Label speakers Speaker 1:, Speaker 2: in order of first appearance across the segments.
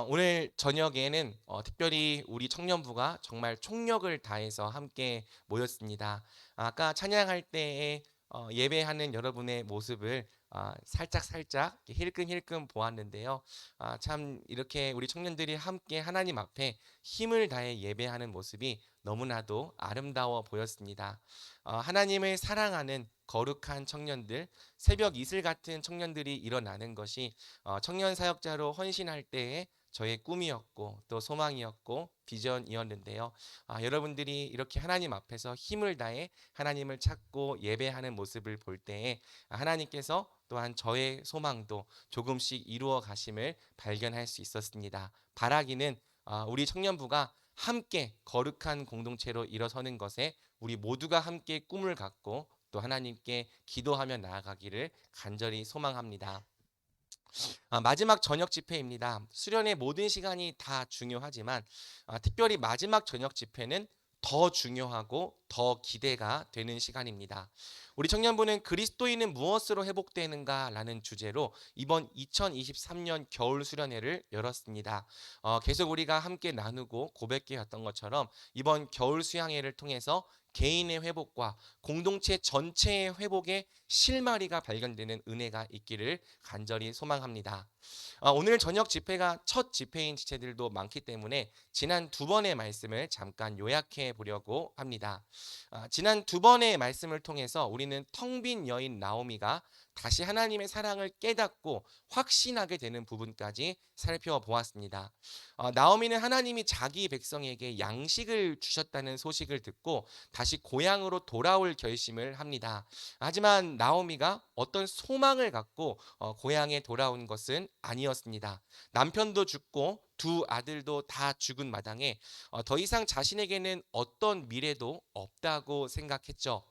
Speaker 1: 오늘 저녁에는 특별히 우리 청년부가 정말 총력을 다해서 함께 모였습니다. 아까 찬양할 때에 예배하는 여러분의 모습을 살짝 힐끔힐끔 보았는데요. 참 이렇게 우리 청년들이 함께 하나님 앞에 힘을 다해 예배하는 모습이 너무나도 아름다워 보였습니다. 하나님을 사랑하는 거룩한 청년들, 새벽 이슬 같은 청년들이 일어나는 것이 청년 사역자로 헌신할 때의 저의 꿈이었고 또 소망이었고 비전이었는데요. 여러분들이 이렇게 하나님 앞에서 힘을 다해 하나님을 찾고 예배하는 모습을 볼 때에 하나님께서 또한 저의 소망도 조금씩 이루어 가심을 발견할 수 있었습니다. 바라기는 우리 청년부가 함께 거룩한 공동체로 일어서는 것에 우리 모두가 함께 꿈을 갖고 또 하나님께 기도하며 나아가기를 간절히 소망합니다. 마지막 저녁 집회입니다. 수련의 모든 시간이 다 중요하지만 특별히 마지막 저녁 집회는 더 중요하고 더 기대가 되는 시간입니다. 우리 청년부는 그리스도인은 무엇으로 회복되는가라는 주제로 이번 2023년 겨울 수련회를 열었습니다. 계속 우리가 함께 나누고 고백해왔던 것처럼 이번 겨울 수양회를 통해서 개인의 회복과 공동체 전체의 회복의 실마리가 발견되는 은혜가 있기를 간절히 소망합니다. 오늘 저녁 집회가 첫 집회인 지체들도 많기 때문에 지난 두 번의 말씀을 잠깐 요약해 보려고 합니다. 지난 두 번의 말씀을 통해서 우리는 텅 빈 여인 나오미가 다시 하나님의 사랑을 깨닫고 확신하게 되는 부분까지 살펴보았습니다. 나오미는 하나님이 자기 백성에게 양식을 주셨다는 소식을 듣고 다시 고향으로 돌아올 결심을 합니다. 하지만 나오미가 어떤 소망을 갖고 고향에 돌아온 것은 아니었습니다. 남편도 죽고 두 아들도 다 죽은 마당에 더 이상 자신에게는 어떤 미래도 없다고 생각했죠.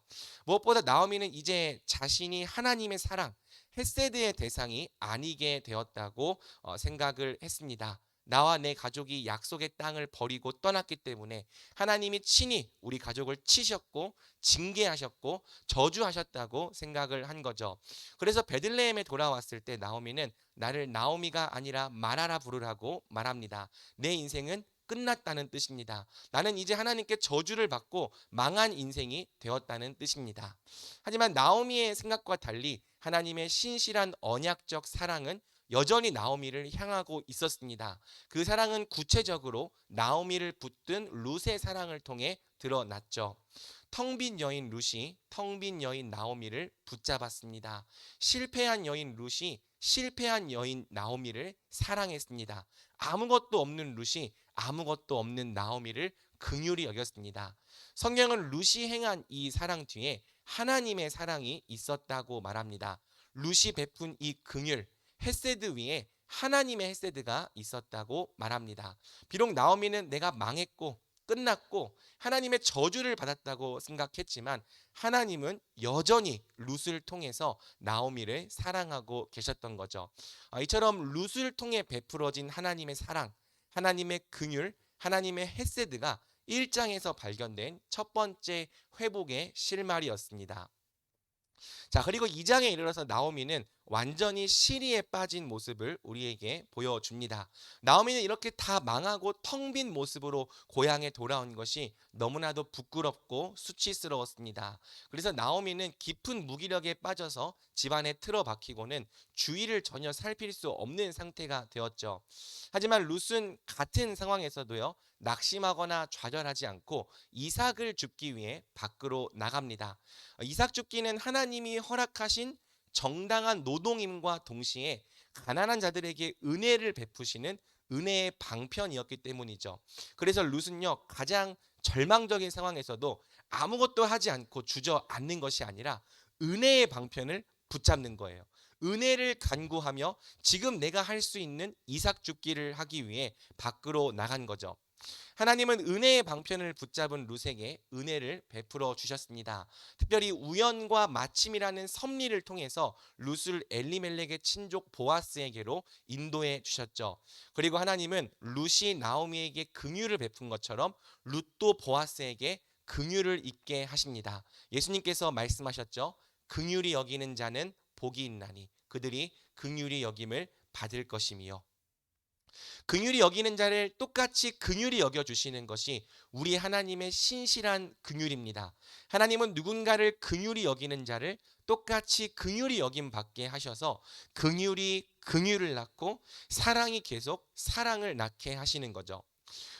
Speaker 1: 무엇보다 나오미는 이제 자신이 하나님의 사랑, 헤세드의 대상이 아니게 되었다고 생각을 했습니다. 나와 내 가족이 약속의 땅을 버리고 떠났기 때문에 하나님이 친히 우리 가족을 치셨고 징계하셨고 저주하셨다고 생각을 한 거죠. 그래서 베들레헴에 돌아왔을 때 나오미는 나를 나오미가 아니라 마라라 부르라고 말합니다. 내 인생은 끝났다는 뜻입니다. 나는 이제 하나님께 저주를 받고 망한 인생이 되었다는 뜻입니다. 하지만 나오미의 생각과 달리 하나님의 신실한 언약적 사랑은 여전히 나오미를 향하고 있었습니다. 그 사랑은 구체적으로 나오미를 붙든 룻의 사랑을 통해 드러났죠. 텅 빈 여인 룻이 텅 빈 여인 나오미를 붙잡았습니다. 실패한 여인 룻이 실패한 여인 나오미를 사랑했습니다. 아무것도 없는 룻이 아무것도 없는 나오미를 긍휼히 여겼습니다. 성경은 룻이 행한 이 사랑 뒤에 하나님의 사랑이 있었다고 말합니다. 룻이 베푼 이 긍휼, 헤세드 위에 하나님의 헤세드가 있었다고 말합니다. 비록 나오미는 내가 망했고 끝났고 하나님의 저주를 받았다고 생각했지만 하나님은 여전히 룻을 통해서 나오미를 사랑하고 계셨던 거죠. 이처럼 룻을 통해 베풀어진 하나님의 사랑, 하나님의 긍휼, 하나님의 헤세드가 1장에서 발견된 첫 번째 회복의 실마리였습니다. 자, 그리고 2장에 이르러서 나오미는 완전히 시리에 빠진 모습을 우리에게 보여줍니다. 나오미는 이렇게 다 망하고 텅 빈 모습으로 고향에 돌아온 것이 너무나도 부끄럽고 수치스러웠습니다. 그래서 나오미는 깊은 무기력에 빠져서 집안에 틀어박히고는 주위를 전혀 살필 수 없는 상태가 되었죠. 하지만 룻은 같은 상황에서도요, 낙심하거나 좌절하지 않고 이삭을 줍기 위해 밖으로 나갑니다. 이삭 줍기는 하나님이 허락하신 정당한 노동임과 동시에 가난한 자들에게 은혜를 베푸시는 은혜의 방편이었기 때문이죠. 그래서 룻은요, 가장 절망적인 상황에서도 아무것도 하지 않고 주저앉는 것이 아니라 은혜의 방편을 붙잡는 거예요. 은혜를 간구하며 지금 내가 할 수 있는 이삭 줍기를 하기 위해 밖으로 나간 거죠. 하나님은 은혜의 방편을 붙잡은 룻에게 은혜를 베풀어 주셨습니다. 특별히 우연과 마침이라는 섭리를 통해서 룻을 엘리멜렉의 친족 보아스에게로 인도해 주셨죠. 그리고 하나님은 룻이 나오미에게 긍휼을 베푼 것처럼 룻도 보아스에게 긍휼을 있게 하십니다. 예수님께서 말씀하셨죠. 긍휼히 여기는 자는 복이 있나니 그들이 긍휼히 여김을 받을 것이며 긍휼히 여기는 자를 똑같이 긍휼히 여겨 주시는 것이 우리 하나님의 신실한 긍휼입니다. 하나님은 누군가를 긍휼히 여기는 자를 똑같이 긍휼히 여김 받게 하셔서 긍휼이 긍휼을 낳고 사랑이 계속 사랑을 낳게 하시는 거죠.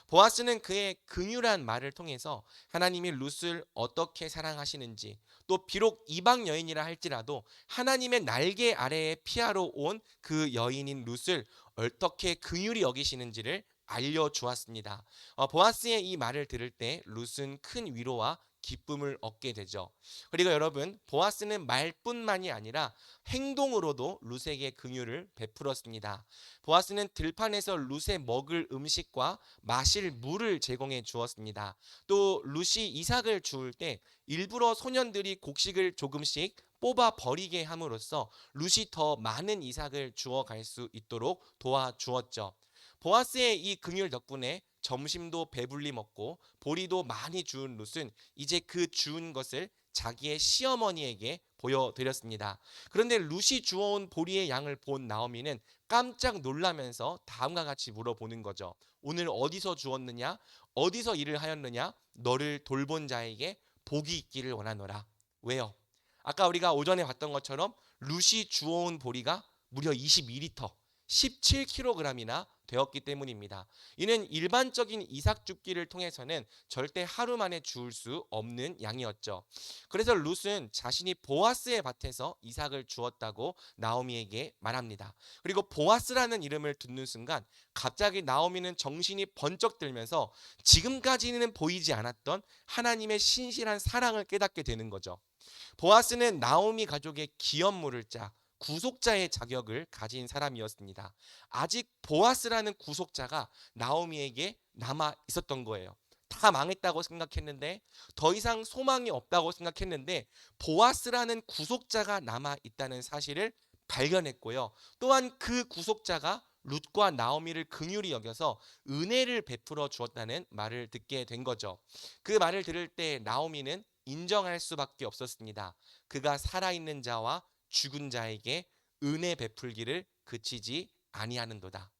Speaker 1: 보아스는 그의 긍휼한 말을 통해서 하나님이 룻을 어떻게 사랑하시는지, 또 비록 이방 여인이라 할지라도 하나님의 날개 아래에 피하러 온 그 여인인 룻을 어떻게 긍휼히 여기시는지를 알려주었습니다. 보아스의 이 말을 들을 때 룻은 큰 위로와 기쁨을 얻게 되죠. 그리고 여러분, 보아스는 말뿐만이 아니라 행동으로도 룻에게 긍휼을 베풀었습니다. 보아스는 들판에서 룻에 먹을 음식과 마실 물을 제공해 주었습니다. 또 룻이 이삭을 주울 때 일부러 소년들이 곡식을 조금씩 뽑아 버리게 함으로써 룻이 더 많은 이삭을 주어 갈 수 있도록 도와주었죠. 보아스의 이 긍휼 덕분에 점심도 배불리 먹고 보리도 많이 주운 룻은 이제 그 주운 것을 자기의 시어머니에게 보여드렸습니다. 그런데 룻이 주워온 보리의 양을 본 나오미는 깜짝 놀라면서 다음과 같이 물어보는 거죠. 오늘 어디서 주었느냐? 어디서 일을 하였느냐? 너를 돌본 자에게 복이 있기를 원하노라. 왜요? 아까 우리가 오전에 봤던 것처럼 룻이 주워온 보리가 무려 22리터, 17kg이나 되었기 때문입니다. 이는 일반적인 이삭 줍기를 통해서는 절대 하루 만에 주울 수 없는 양이었죠. 그래서 룻은 자신이 보아스의 밭에서 이삭을 주었다고 나오미에게 말합니다. 그리고 보아스라는 이름을 듣는 순간 갑자기 나오미는 정신이 번쩍 들면서 지금까지는 보이지 않았던 하나님의 신실한 사랑을 깨닫게 되는 거죠. 보아스는 나오미 가족의 기업 물을 자, 구속자의 자격을 가진 사람이었습니다. 아직 보아스라는 구속자가 나오미에게 남아 있었던 거예요. 다 망했다고 생각했는데, 더 이상 소망이 없다고 생각했는데 보아스라는 구속자가 남아 있다는 사실을 발견했고요. 또한 그 구속자가 룻과 나오미를 긍휼히 여겨서 은혜를 베풀어 주었다는 말을 듣게 된 거죠. 그 말을 들을 때 나오미는 인정할 수밖에 없었습니다. 그가 살아있는 자와 죽은 자에게 은혜 베풀기를 그치지 아니하는도다.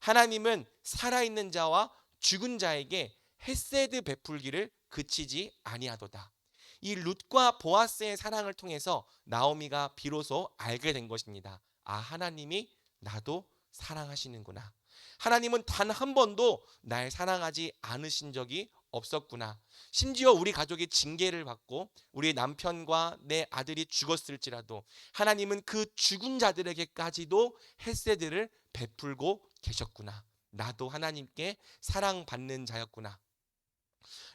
Speaker 1: 하나님은 살아있는 자와 죽은 자에게 헤세드 베풀기를 그치지 아니하도다. 이 룻과 보아스의 사랑을 통해서 나오미가 비로소 알게 된 것입니다. 아, 하나님이 나도 사랑하시는구나. 하나님은 단 한 번도 날 사랑하지 않으신 적이 없었구나. 심지어 우리 가족이 징계를 받고 우리 남편과 내 아들이 죽었을지라도 하나님은 그 죽은 자들에게까지도 헤세드를 베풀고 계셨구나. 나도 하나님께 사랑받는 자였구나.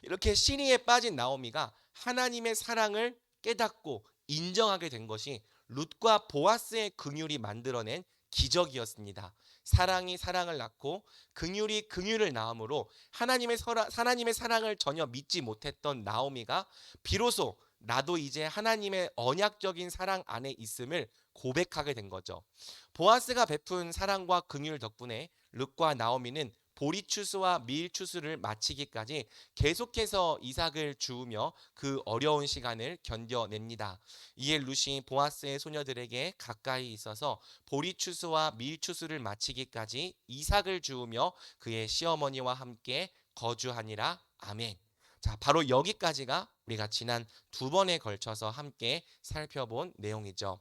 Speaker 1: 이렇게 신의에 빠진 나오미가 하나님의 사랑을 깨닫고 인정하게 된 것이 룻과 보아스의 긍휼이 만들어낸 기적이었습니다. 사랑이 사랑을 낳고 긍휼이 긍휼을 낳음으로 하나님의 사랑을 전혀 믿지 못했던 나오미가 비로소 나도 이제 하나님의 언약적인 사랑 안에 있음을 고백하게 된 거죠. 보아스가 베푼 사랑과 긍휼 덕분에 룻과 나오미는 보리 추수와 밀 추수를 마치기까지 계속해서 이삭을 주우며 그 어려운 시간을 견뎌냅니다. 이에 룻이 보아스의 소녀들에게 가까이 있어서 보리 추수와 밀 추수를 마치기까지 이삭을 주우며 그의 시어머니와 함께 거주하니라. 아멘. 자, 바로 여기까지가 우리가 지난 두 번에 걸쳐서 함께 살펴본 내용이죠.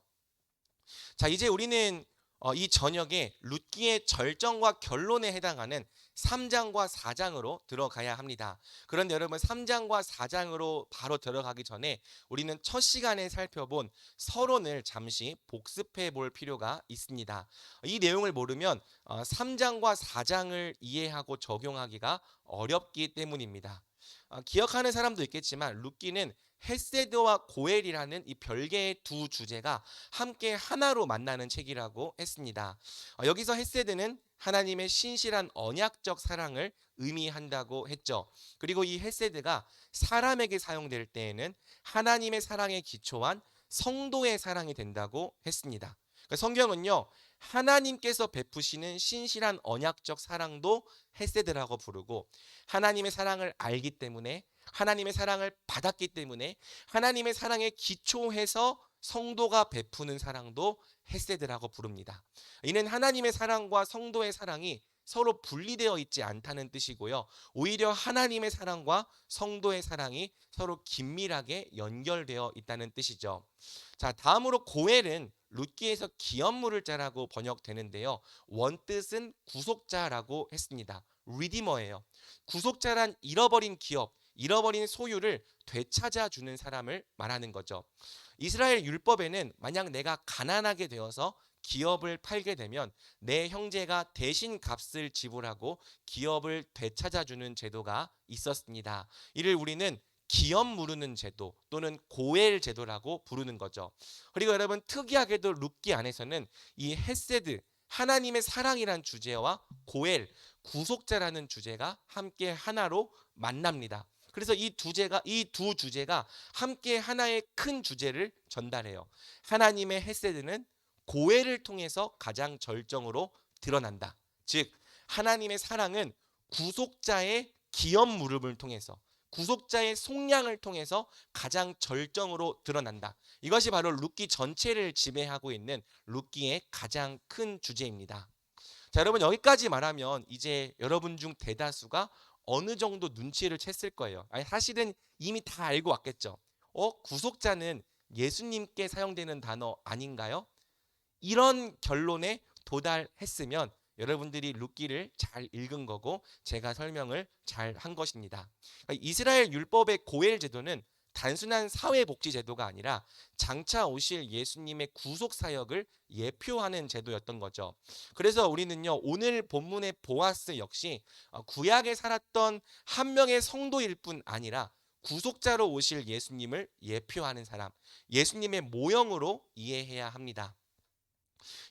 Speaker 1: 자, 이제 우리는 이 저녁에 룻기의 절정과 결론에 해당하는 3장과 4장으로 들어가야 합니다. 그런데 여러분, 3장과 4장으로 바로 들어가기 전에 우리는 첫 시간에 살펴본 서론을 잠시 복습해 볼 필요가 있습니다. 이 내용을 모르면 3장과 4장을 이해하고 적용하기가 어렵기 때문입니다. 기억하는 사람도 있겠지만 룻기는 헤세드와 고엘이라는 이 별개의 두 주제가 함께 하나로 만나는 책이라고 했습니다. 여기서 헤세드는 하나님의 신실한 언약적 사랑을 의미한다고 했죠. 그리고 이 헤세드가 사람에게 사용될 때에는 하나님의 사랑에 기초한 성도의 사랑이 된다고 했습니다. 그러니까 성경은요, 하나님께서 베푸시는 신실한 언약적 사랑도 헤세드라고 부르고, 하나님의 사랑을 알기 때문에, 하나님의 사랑을 받았기 때문에 하나님의 사랑에 기초해서 성도가 베푸는 사랑도 헤세드라고 부릅니다. 이는 하나님의 사랑과 성도의 사랑이 서로 분리되어 있지 않다는 뜻이고요. 오히려 하나님의 사랑과 성도의 사랑이 서로 긴밀하게 연결되어 있다는 뜻이죠. 자, 다음으로 고엘은 룻기에서 기업물을 자라고 번역되는데요. 원뜻은 구속자라고 했습니다. 리디머예요. 구속자란 잃어버린 기업, 잃어버린 소유를 되찾아 주는 사람을 말하는 거죠. 이스라엘 율법에는 만약 내가 가난하게 되어서 기업을 팔게 되면 내 형제가 대신 값을 지불하고 기업을 되찾아 주는 제도가 있었습니다. 이를 우리는 기업 무르는 제도 또는 고엘 제도라고 부르는 거죠. 그리고 여러분, 특이하게도 룻기 안에서는 이 헤세드, 하나님의 사랑이란 주제와 고엘, 구속자라는 주제가 함께 하나로 만납니다. 그래서 이 두 주제가 함께 하나의 큰 주제를 전달해요. 하나님의 헤세드는 고해를 통해서 가장 절정으로 드러난다. 즉, 하나님의 사랑은 구속자의 기업 무릎을 통해서, 구속자의 속량을 통해서 가장 절정으로 드러난다. 이것이 바로 룻기 전체를 지배하고 있는 룻기의 가장 큰 주제입니다. 자, 여러분, 여기까지 말하면 이제 여러분 중 대다수가 어느 정도 눈치를 챘을 거예요. 아니, 사실은 이미 다 알고 왔겠죠. 구속자는 예수님께 사용되는 단어 아닌가요? 이런 결론에 도달했으면 여러분들이 룻기를 잘 읽은 거고 제가 설명을 잘 한 것입니다. 그러니까 이스라엘 율법의 고엘 제도는 단순한 사회복지 제도가 아니라 장차 오실 예수님의 구속 사역을 예표하는 제도였던 거죠. 그래서 우리는요, 오늘 본문의 보아스 역시 구약에 살았던 한 명의 성도일 뿐 아니라 구속자로 오실 예수님을 예표하는 사람, 예수님의 모형으로 이해해야 합니다.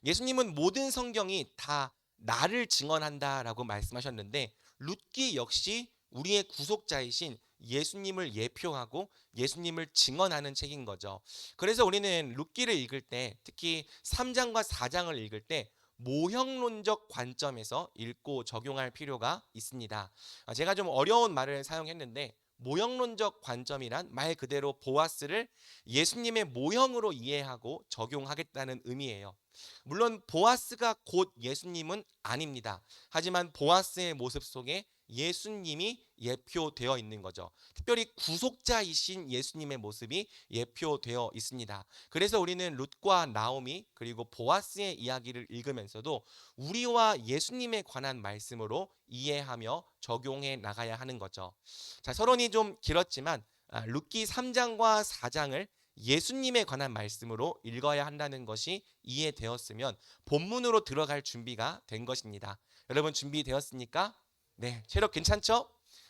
Speaker 1: 예수님은 모든 성경이 다 나를 증언한다라고 말씀하셨는데 룻기 역시 우리의 구속자이신 예수님을 예표하고 예수님을 증언하는 책인 거죠. 그래서 우리는 룻기를 읽을 때, 특히 3장과 4장을 읽을 때 모형론적 관점에서 읽고 적용할 필요가 있습니다. 제가 좀 어려운 말을 사용했는데 모형론적 관점이란 말 그대로 보아스를 예수님의 모형으로 이해하고 적용하겠다는 의미예요. 물론 보아스가 곧 예수님은 아닙니다. 하지만 보아스의 모습 속에 예수님이 예표되어 있는 거죠. 특별히 구속자이신 예수님의 모습이 예표되어 있습니다. 그래서 우리는 룻과 나오미 그리고 보아스의 이야기를 읽으면서도 우리와 예수님에 관한 말씀으로 이해하며 적용해 나가야 하는 거죠. 자, 서론이 좀 길었지만 룻기 3장과 4장을 예수님에 관한 말씀으로 읽어야 한다는 것이 이해되었으면 본문으로 들어갈 준비가 된 것입니다. 여러분, 준비되었습니까? 네, 체력 괜찮죠?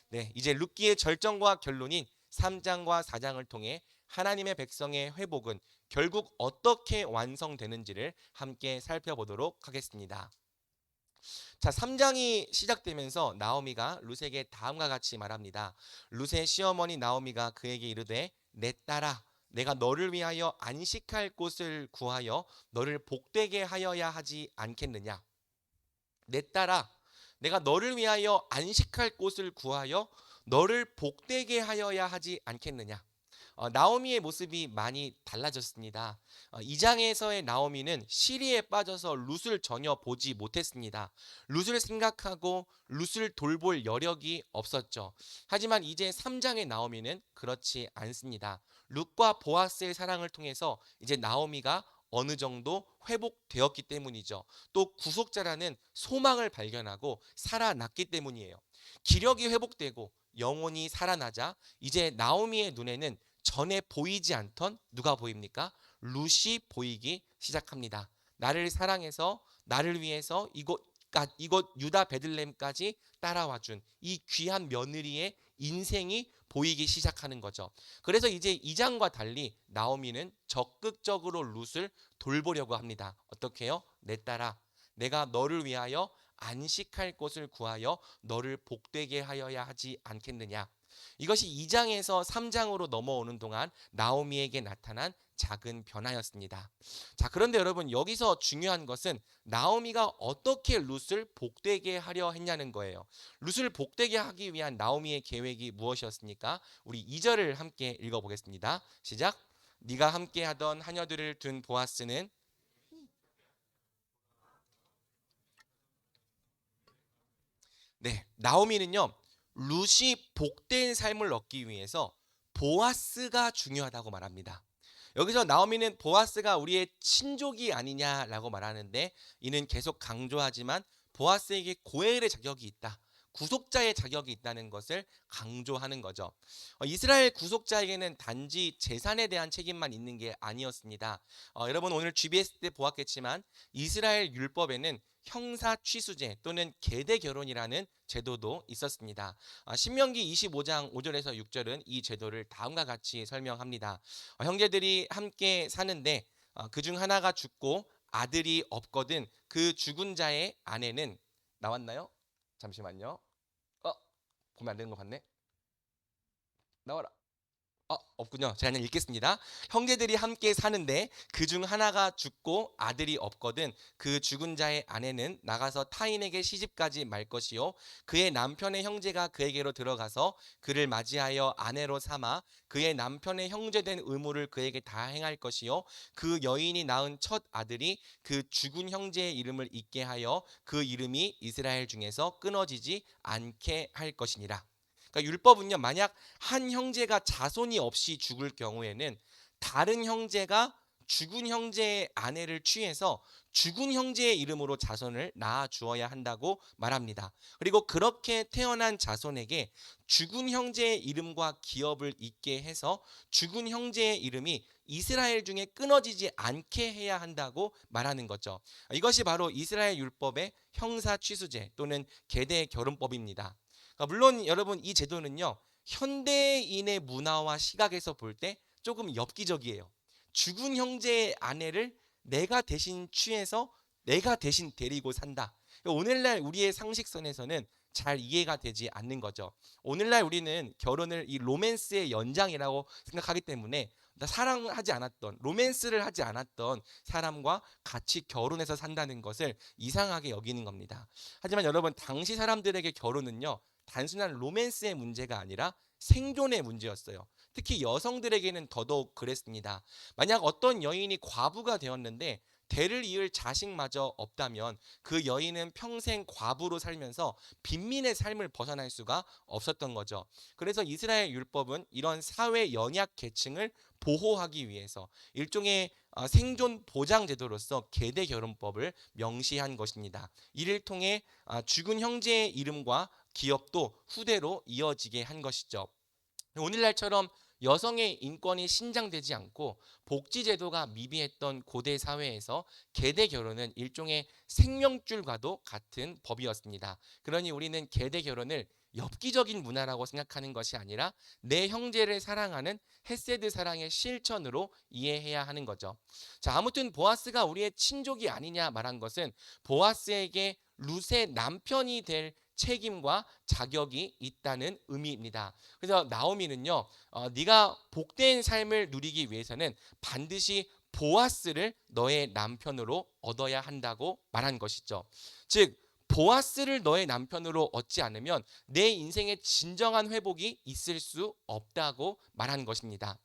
Speaker 1: 네, 이제 룻기의 절정과 결론인 3장과 4장을 통해 하나님의 백성의 회복은 결국 어떻게 완성되는지를 함께 살펴보도록 하겠습니다. 자, 3장이 시작되면서 나오미가 룻에게 다음과 같이 말합니다. 룻의 시어머니 나오미가 그에게 이르되 내 딸아, 내가 너를 위하여 안식할 곳을 구하여 너를 복되게 하여야 하지 않겠느냐. 내 딸아, 내가 너를 위하여 안식할 곳을 구하여 너를 복되게 하여야 하지 않겠느냐. 나오미의 모습이 많이 달라졌습니다. 2장에서의 나오미는 시리에 빠져서 룻을 전혀 보지 못했습니다. 룻을 생각하고 룻을 돌볼 여력이 없었죠. 하지만 이제 3장의 나오미는 그렇지 않습니다. 룻과 보아스의 사랑을 통해서 이제 나오미가 어느 정도 회복되었기 때문이죠. 또 구속자라는 소망을 발견하고 살아났기 때문이에요. 기력이 회복되고 영혼이 살아나자 이제 나오미의 눈에는 전에 보이지 않던 누가 보입니까? 룻이 보이기 시작합니다. 나를 사랑해서 나를 위해서 이곳 유다 베들레헴까지 따라와 준 이 귀한 며느리의 인생이 보이기 시작하는 거죠. 그래서 이제 2장과 달리 나오미는 적극적으로 룻을 돌보려고 합니다. 어떻게 해요? 내 딸아, 내가 너를 위하여 안식할 곳을 구하여 너를 복되게 하여야 하지 않겠느냐. 이것이 2장에서 3장으로 넘어오는 동안 나오미에게 나타난 작은 변화였습니다. 자, 그런데 여러분, 여기서 중요한 것은 나오미가 어떻게 룻을 복되게 하려 했냐는 거예요. 룻을 복되게 하기 위한 나오미의 계획이 무엇이었습니까? 우리 2절을 함께 읽어보겠습니다. 시작. 네가 함께 하던 하녀들을 둔 보아스는 네, 나오미는요, 룻이 복된 삶을 얻기 위해서 보아스가 중요하다고 말합니다. 여기서 나오미는 보아스가 우리의 친족이 아니냐라고 말하는데, 이는 계속 강조하지만 보아스에게 고엘의 자격이 있다, 구속자의 자격이 있다는 것을 강조하는 거죠. 이스라엘 구속자에게는 단지 재산에 대한 책임만 있는 게 아니었습니다. 여러분 오늘 GBS 때 보았겠지만 이스라엘 율법에는 형사 취수제 또는 계대 결혼이라는 제도도 있었습니다. 신명기 25장 5절에서 6절은 이 제도를 다음과 같이 설명합니다. 형제들이 함께 사는데 그중 하나가 죽고 아들이 없거든 그 죽은 자의 아내는 나왔나요? 잠시만요. 어, 보면 안 되는 거 봤네. 나와라. 없군요. 제가 그냥 읽겠습니다. 형제들이 함께 사는데 그중 하나가 죽고 아들이 없거든 그 죽은 자의 아내는 나가서 타인에게 시집가지 말 것이요 그의 남편의 형제가 그에게로 들어가서 그를 맞이하여 아내로 삼아 그의 남편의 형제된 의무를 그에게 다 행할 것이요 그 여인이 낳은 첫 아들이 그 죽은 형제의 이름을 잊게 하여 그 이름이 이스라엘 중에서 끊어지지 않게 할 것이니라. 그러니까 율법은요, 만약 한 형제가 자손이 없이 죽을 경우에는 다른 형제가 죽은 형제의 아내를 취해서 죽은 형제의 이름으로 자손을 낳아 주어야 한다고 말합니다. 그리고 그렇게 태어난 자손에게 죽은 형제의 이름과 기업을 잊게 해서 죽은 형제의 이름이 이스라엘 중에 끊어지지 않게 해야 한다고 말하는 거죠. 이것이 바로 이스라엘 율법의 형사 취수제 또는 계대 결혼법입니다. 물론 여러분 이 제도는요, 현대인의 문화와 시각에서 볼 때 조금 엽기적이에요. 죽은 형제의 아내를 내가 대신 취해서 내가 대신 데리고 산다. 오늘날 우리의 상식선에서는 잘 이해가 되지 않는 거죠. 오늘날 우리는 결혼을 이 로맨스의 연장이라고 생각하기 때문에 사랑하지 않았던, 로맨스를 하지 않았던 사람과 같이 결혼해서 산다는 것을 이상하게 여기는 겁니다. 하지만 여러분, 당시 사람들에게 결혼은요, 단순한 로맨스의 문제가 아니라 생존의 문제였어요. 특히 여성들에게는 더더욱 그랬습니다. 만약 어떤 여인이 과부가 되었는데 대를 이을 자식마저 없다면 그 여인은 평생 과부로 살면서 빈민의 삶을 벗어날 수가 없었던 거죠. 그래서 이스라엘 율법은 이런 사회 연약 계층을 보호하기 위해서 일종의 생존 보장 제도로서 계대 결혼법을 명시한 것입니다. 이를 통해 죽은 형제의 이름과 기업도 후대로 이어지게 한 것이죠. 오늘날처럼 여성의 인권이 신장되지 않고 복지 제도가 미비했던 고대 사회에서 계대 결혼은 일종의 생명줄과도 같은 법이었습니다. 그러니 우리는 계대 결혼을 엽기적인 문화라고 생각하는 것이 아니라 내 형제를 사랑하는 헤세드 사랑의 실천으로 이해해야 하는 거죠. 자, 아무튼 보아스가 우리의 친족이 아니냐 말한 것은 보아스에게 룻의 남편이 될 책임과 자격이 있다는 의미입니다. 그래서 나오미는요, 네가 복된 삶을 누리기 위해서는 반드시 보아스를 너의 남편으로 얻어야 한다고 말한 것이죠. 즉 보아스를 너의 남편으로 얻지 않으면 내 인생의 진정한 회복이 있을 수 없다고 말한 것입니다.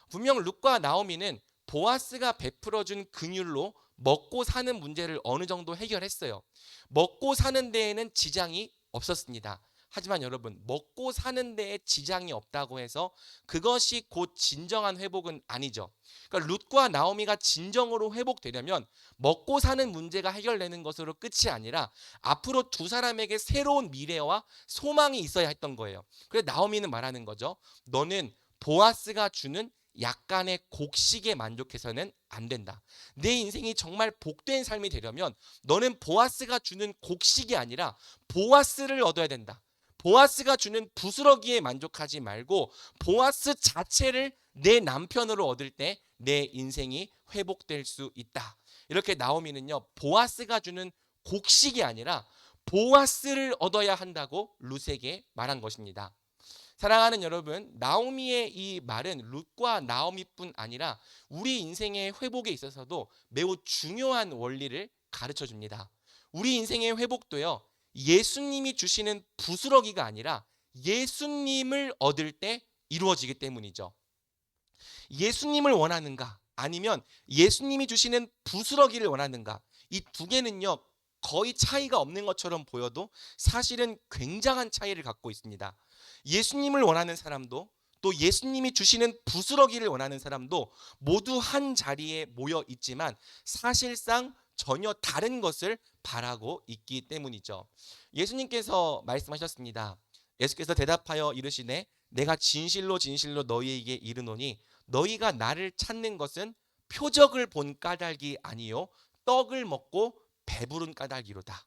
Speaker 1: 분명 룻과 나오미는 보아스가 베풀어준 긍휼로 먹고 사는 문제를 어느 정도 해결했어요. 먹고 사는 데에는 지장이 없었습니다. 하지만 여러분, 먹고 사는 데에 지장이 없다고 해서 그것이 곧 진정한 회복은 아니죠. 그러니까 룻과 나오미가 진정으로 회복되려면 먹고 사는 문제가 해결되는 것으로 끝이 아니라 앞으로 두 사람에게 새로운 미래와 소망이 있어야 했던 거예요. 그래서 나오미는 말하는 거죠. 너는 보아스가 주는 약간의 곡식에 만족해서는 안 된다. 내 인생이 정말 복된 삶이 되려면 너는 보아스가 주는 곡식이 아니라 보아스를 얻어야 된다. 보아스가 주는 부스러기에 만족하지 말고 보아스 자체를 내 남편으로 얻을 때 내 인생이 회복될 수 있다. 이렇게 나오미는요, 보아스가 주는 곡식이 아니라 보아스를 얻어야 한다고 룻에게 말한 것입니다. 사랑하는 여러분, 나오미의 이 말은 룻과 나오미뿐 아니라 우리 인생의 회복에 있어서도 매우 중요한 원리를 가르쳐 줍니다. 우리 인생의 회복도요, 예수님이 주시는 부스러기가 아니라 예수님을 얻을 때 이루어지기 때문이죠. 예수님을 원하는가? 아니면 예수님이 주시는 부스러기를 원하는가? 이 두 개는요, 거의 차이가 없는 것처럼 보여도 사실은 굉장한 차이를 갖고 있습니다. 예수님을 원하는 사람도 또 예수님이 주시는 부스러기를 원하는 사람도 모두 한 자리에 모여 있지만 사실상 전혀 다른 것을 바라고 있기 때문이죠. 예수님께서 말씀하셨습니다. 예수께서 대답하여 이르시되 내가 진실로 진실로 너희에게 이르노니 너희가 나를 찾는 것은 표적을 본 까닭이 아니요 떡을 먹고 배부른 까닭이로다.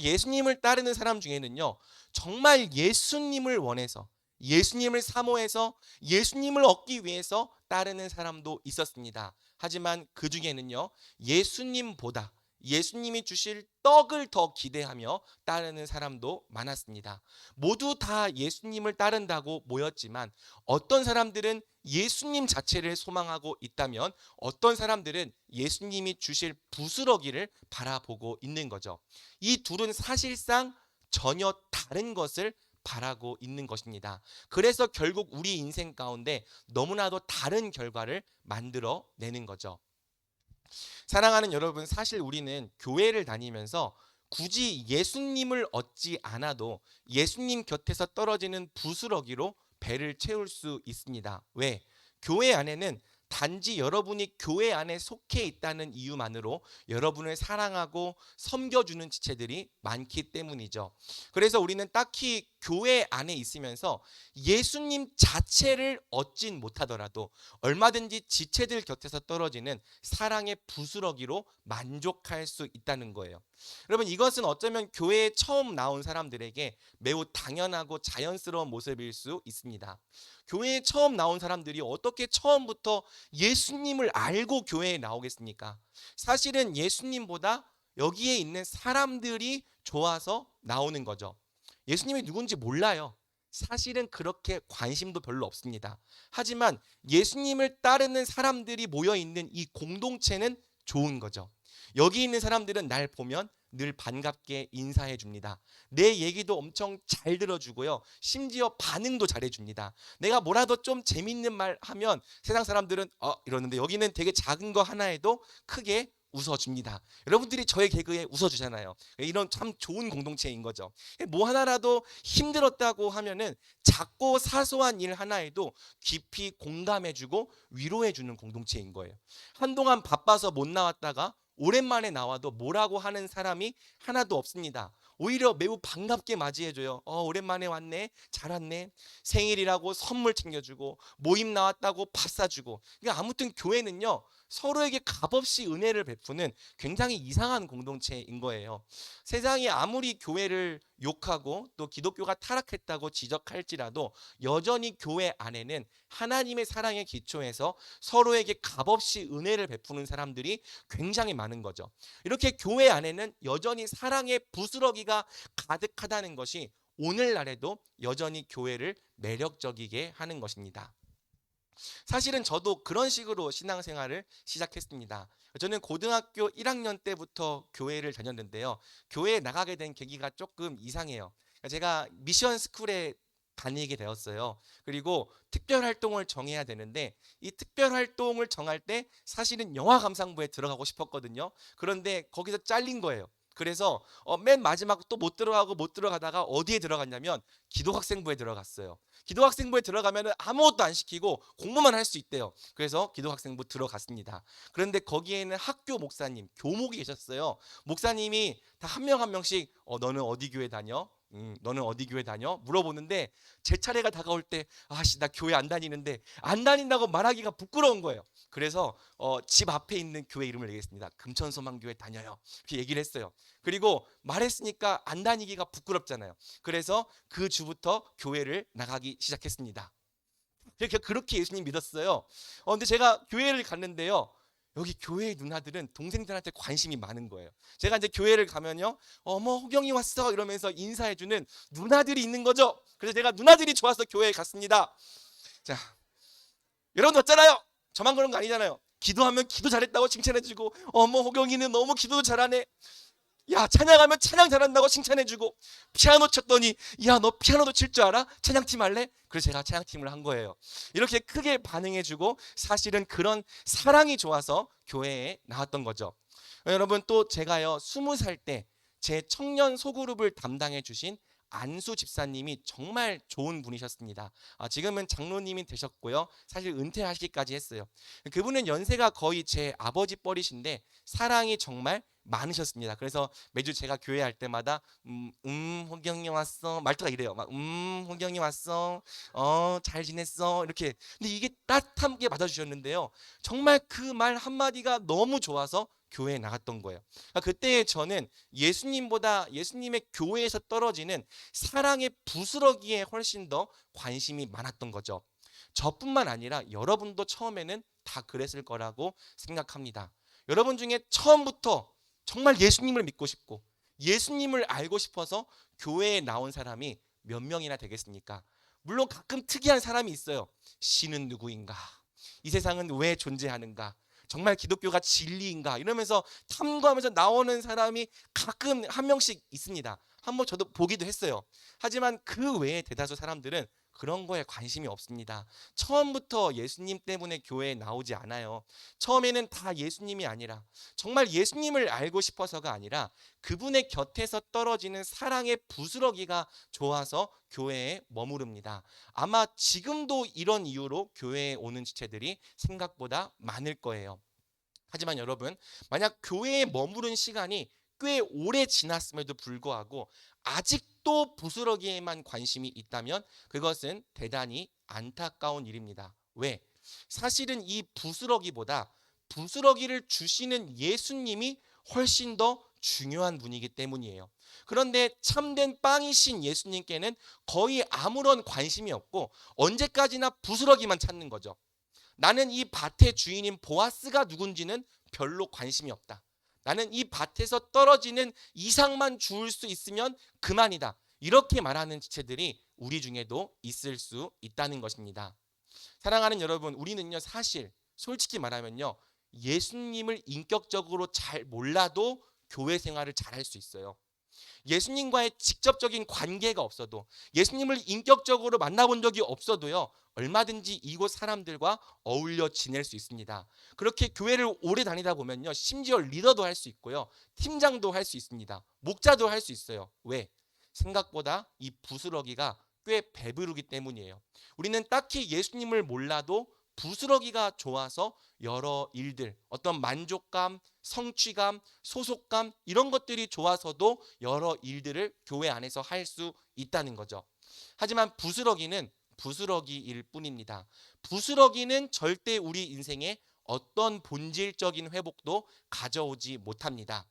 Speaker 1: 예수님을 따르는 사람 중에는요, 정말 예수님을 원해서 예수님을 사모해서 예수님을 얻기 위해서 따르는 사람도 있었습니다. 하지만 그 중에는요, 예수님보다 예수님이 주실 떡을 더 기대하며 따르는 사람도 많았습니다. 모두 다 예수님을 따른다고 모였지만 어떤 사람들은 예수님 자체를 소망하고 있다면 어떤 사람들은 예수님이 주실 부스러기를 바라보고 있는 거죠. 이 둘은 사실상 전혀 다른 것을 바라고 있는 것입니다. 그래서 결국 우리 인생 가운데 너무나도 다른 결과를 만들어 내는 거죠. 사랑하는 여러분, 사실 우리는 교회를 다니면서 굳이 예수님을 얻지 않아도 예수님 곁에서 떨어지는 부스러기로 배를 채울 수 있습니다. 왜? 교회 안에는 단지 여러분이 교회 안에 속해 있다는 이유만으로 여러분을 사랑하고 섬겨주는 지체들이 많기 때문이죠. 그래서 우리는 딱히 교회 안에 있으면서 예수님 자체를 얻진 못하더라도 얼마든지 지체들 곁에서 떨어지는 사랑의 부스러기로 만족할 수 있다는 거예요. 여러분, 이것은 어쩌면 교회에 처음 나온 사람들에게 매우 당연하고 자연스러운 모습일 수 있습니다. 교회에 처음 나온 사람들이 어떻게 처음부터 예수님을 알고 교회에 나오겠습니까? 사실은 예수님보다 여기에 있는 사람들이 좋아서 나오는 거죠. 예수님이 누군지 몰라요. 사실은 그렇게 관심도 별로 없습니다. 하지만 예수님을 따르는 사람들이 모여 있는 이 공동체는 좋은 거죠. 여기 있는 사람들은 날 보면 늘 반갑게 인사해 줍니다. 내 얘기도 엄청 잘 들어주고요. 심지어 반응도 잘해 줍니다. 내가 뭐라도 좀 재밌는 말 하면 세상 사람들은 이러는데 여기는 되게 작은 거 하나에도 크게 웃어줍니다. 여러분들이 저의 개그에 웃어주잖아요. 이런 참 좋은 공동체인 거죠. 뭐 하나라도 힘들었다고 하면은 작고 사소한 일 하나에도 깊이 공감해주고 위로해주는 공동체인 거예요. 한동안 바빠서 못 나왔다가 오랜만에 나와도 뭐라고 하는 사람이 하나도 없습니다. 오히려 매우 반갑게 맞이해줘요. 오랜만에 왔네, 잘 왔네. 생일이라고 선물 챙겨주고 모임 나왔다고 밥 사주고. 그러니까 아무튼 교회는요, 서로에게 값없이 은혜를 베푸는 굉장히 이상한 공동체인 거예요. 세상이 아무리 교회를 욕하고 또 기독교가 타락했다고 지적할지라도 여전히 교회 안에는 하나님의 사랑의 기초에서 서로에게 값없이 은혜를 베푸는 사람들이 굉장히 많은 거죠. 이렇게 교회 안에는 여전히 사랑의 부스러기가 가득하다는 것이 오늘날에도 여전히 교회를 매력적이게 하는 것입니다. 사실은 저도 그런 식으로 신앙생활을 시작했습니다. 저는 고등학교 1학년 때부터 교회를 다녔는데요. 교회에 나가게 된 계기가 조금 이상해요. 제가 미션 스쿨에 다니게 되었어요. 그리고 특별 활동을 정해야 되는데 이 특별 활동을 정할 때 사실은 영화 감상부에 들어가고 싶었거든요. 그런데 거기서 잘린 거예요. 그래서 맨 마지막 또 못 들어가다가 어디에 들어갔냐면 기도학생부에 들어갔어요. 기도학생부에 들어가면 아무것도 안 시키고 공부만 할 수 있대요. 그래서 기도학생부 들어갔습니다. 그런데 거기에는 학교 목사님, 교목이 계셨어요. 목사님이 다 한 명 한 명씩 너는 어디 교회 다녀? 너는 어디 교회 다녀? 물어보는데 제 차례가 다가올 때 아씨 나 교회 안 다니는데 안 다닌다고 말하기가 부끄러운 거예요. 그래서 집 앞에 있는 교회 이름을 얘기했습니다. 금천소망교회 다녀요. 이렇게 얘기를 했어요. 그리고 말했으니까 안 다니기가 부끄럽잖아요. 그래서 그 주부터 교회를 나가기 시작했습니다. 그렇게 예수님 믿었어요. 근데 제가 교회를 갔는데요. 여기 교회의 누나들은 동생들한테 관심이 많은 거예요. 제가 이제 교회를 가면요, 어머 호경이 왔어 이러면서 인사해주는 누나들이 있는 거죠. 그래서 제가 누나들이 좋아서 교회에 갔습니다. 자, 여러분 왔잖아요. 저만 그런 거 아니잖아요. 기도하면 기도 잘했다고 칭찬해주고, 어머 호경이는 너무 기도도 잘하네. 야 찬양하면 찬양 잘한다고 칭찬해주고, 피아노 쳤더니 야 너 피아노도 칠 줄 알아? 찬양팀 할래? 그래서 제가 찬양팀을 한 거예요. 이렇게 크게 반응해주고 사실은 그런 사랑이 좋아서 교회에 나왔던 거죠. 여러분 또 제가요 20살 때 제 청년 소그룹을 담당해 주신 안수 집사님이 정말 좋은 분이셨습니다. 지금은 장로님이 되셨고요. 사실 은퇴하시기까지 했어요. 그분은 연세가 거의 제 아버지 뻘이신데 사랑이 정말 많으셨습니다. 그래서 매주 제가 교회 할 때마다 홍경이 왔어 말투가 이래요. 막 홍경이 왔어. 잘 지냈어. 이렇게. 근데 이게 따뜻하게 받아주셨는데요. 정말 그 말 한마디가 너무 좋아서 교회에 나갔던 거예요. 그때 저는 예수님의 교회에서 떨어지는 사랑의 부스러기에 훨씬 더 관심이 많았던 거죠. 저뿐만 아니라 여러분도 처음에는 다 그랬을 거라고 생각합니다. 여러분 중에 처음부터 정말 예수님을 믿고 싶고 예수님을 알고 싶어서 교회에 나온 사람이 몇 명이나 되겠습니까? 물론 가끔 특이한 사람이 있어요. 신은 누구인가? 이 세상은 왜 존재하는가? 정말 기독교가 진리인가? 이러면서 탐구하면서 나오는 사람이 가끔 한 명씩 있습니다. 한번 저도 보기도 했어요. 하지만 그 외의 대다수 사람들은 그런 거에 관심이 없습니다. 처음부터 예수님 때문에 교회에 나오지 않아요. 처음에는 다 예수님이 아니라 정말 예수님을 알고 싶어서가 아니라 그분의 곁에서 떨어지는 사랑의 부스러기가 좋아서 교회에 머무릅니다. 아마 지금도 이런 이유로 교회에 오는 지체들이 생각보다 많을 거예요. 하지만 여러분, 만약 교회에 머무른 시간이 꽤 오래 지났음에도 불구하고 아직도 부스러기에만 관심이 있다면 그것은 대단히 안타까운 일입니다. 왜? 사실은 이 부스러기보다 부스러기를 주시는 예수님이 훨씬 더 중요한 분이기 때문이에요. 그런데 참된 빵이신 예수님께는 거의 아무런 관심이 없고 언제까지나 부스러기만 찾는 거죠. 나는 이 밭의 주인인 보아스가 누군지는 별로 관심이 없다. 나는 이 밭에서 떨어지는 이상만 주울 수 있으면 그만이다. 이렇게 말하는 지체들이 우리 중에도 있을 수 있다는 것입니다. 사랑하는 여러분, 우리는요 사실 솔직히 말하면요 예수님을 인격적으로 잘 몰라도 교회 생활을 잘 할 수 있어요. 예수님과의 직접적인 관계가 없어도 예수님을 인격적으로 만나본 적이 없어도요 얼마든지 이곳 사람들과 어울려 지낼 수 있습니다. 그렇게 교회를 오래 다니다 보면요 심지어 리더도 할 수 있고요 팀장도 할 수 있습니다. 목자도 할 수 있어요. 왜? 생각보다 이 부스러기가 꽤 배부르기 때문이에요. 우리는 딱히 예수님을 몰라도 부스러기가 좋아서 여러 일들, 어떤 만족감, 성취감, 소속감 이런 것들이 좋아서도 여러 일들을 교회 안에서 할 수 있다는 거죠. 하지만 부스러기는 부스러기일 뿐입니다. 부스러기는 절대 우리 인생에 어떤 본질적인 회복도 가져오지 못합니다.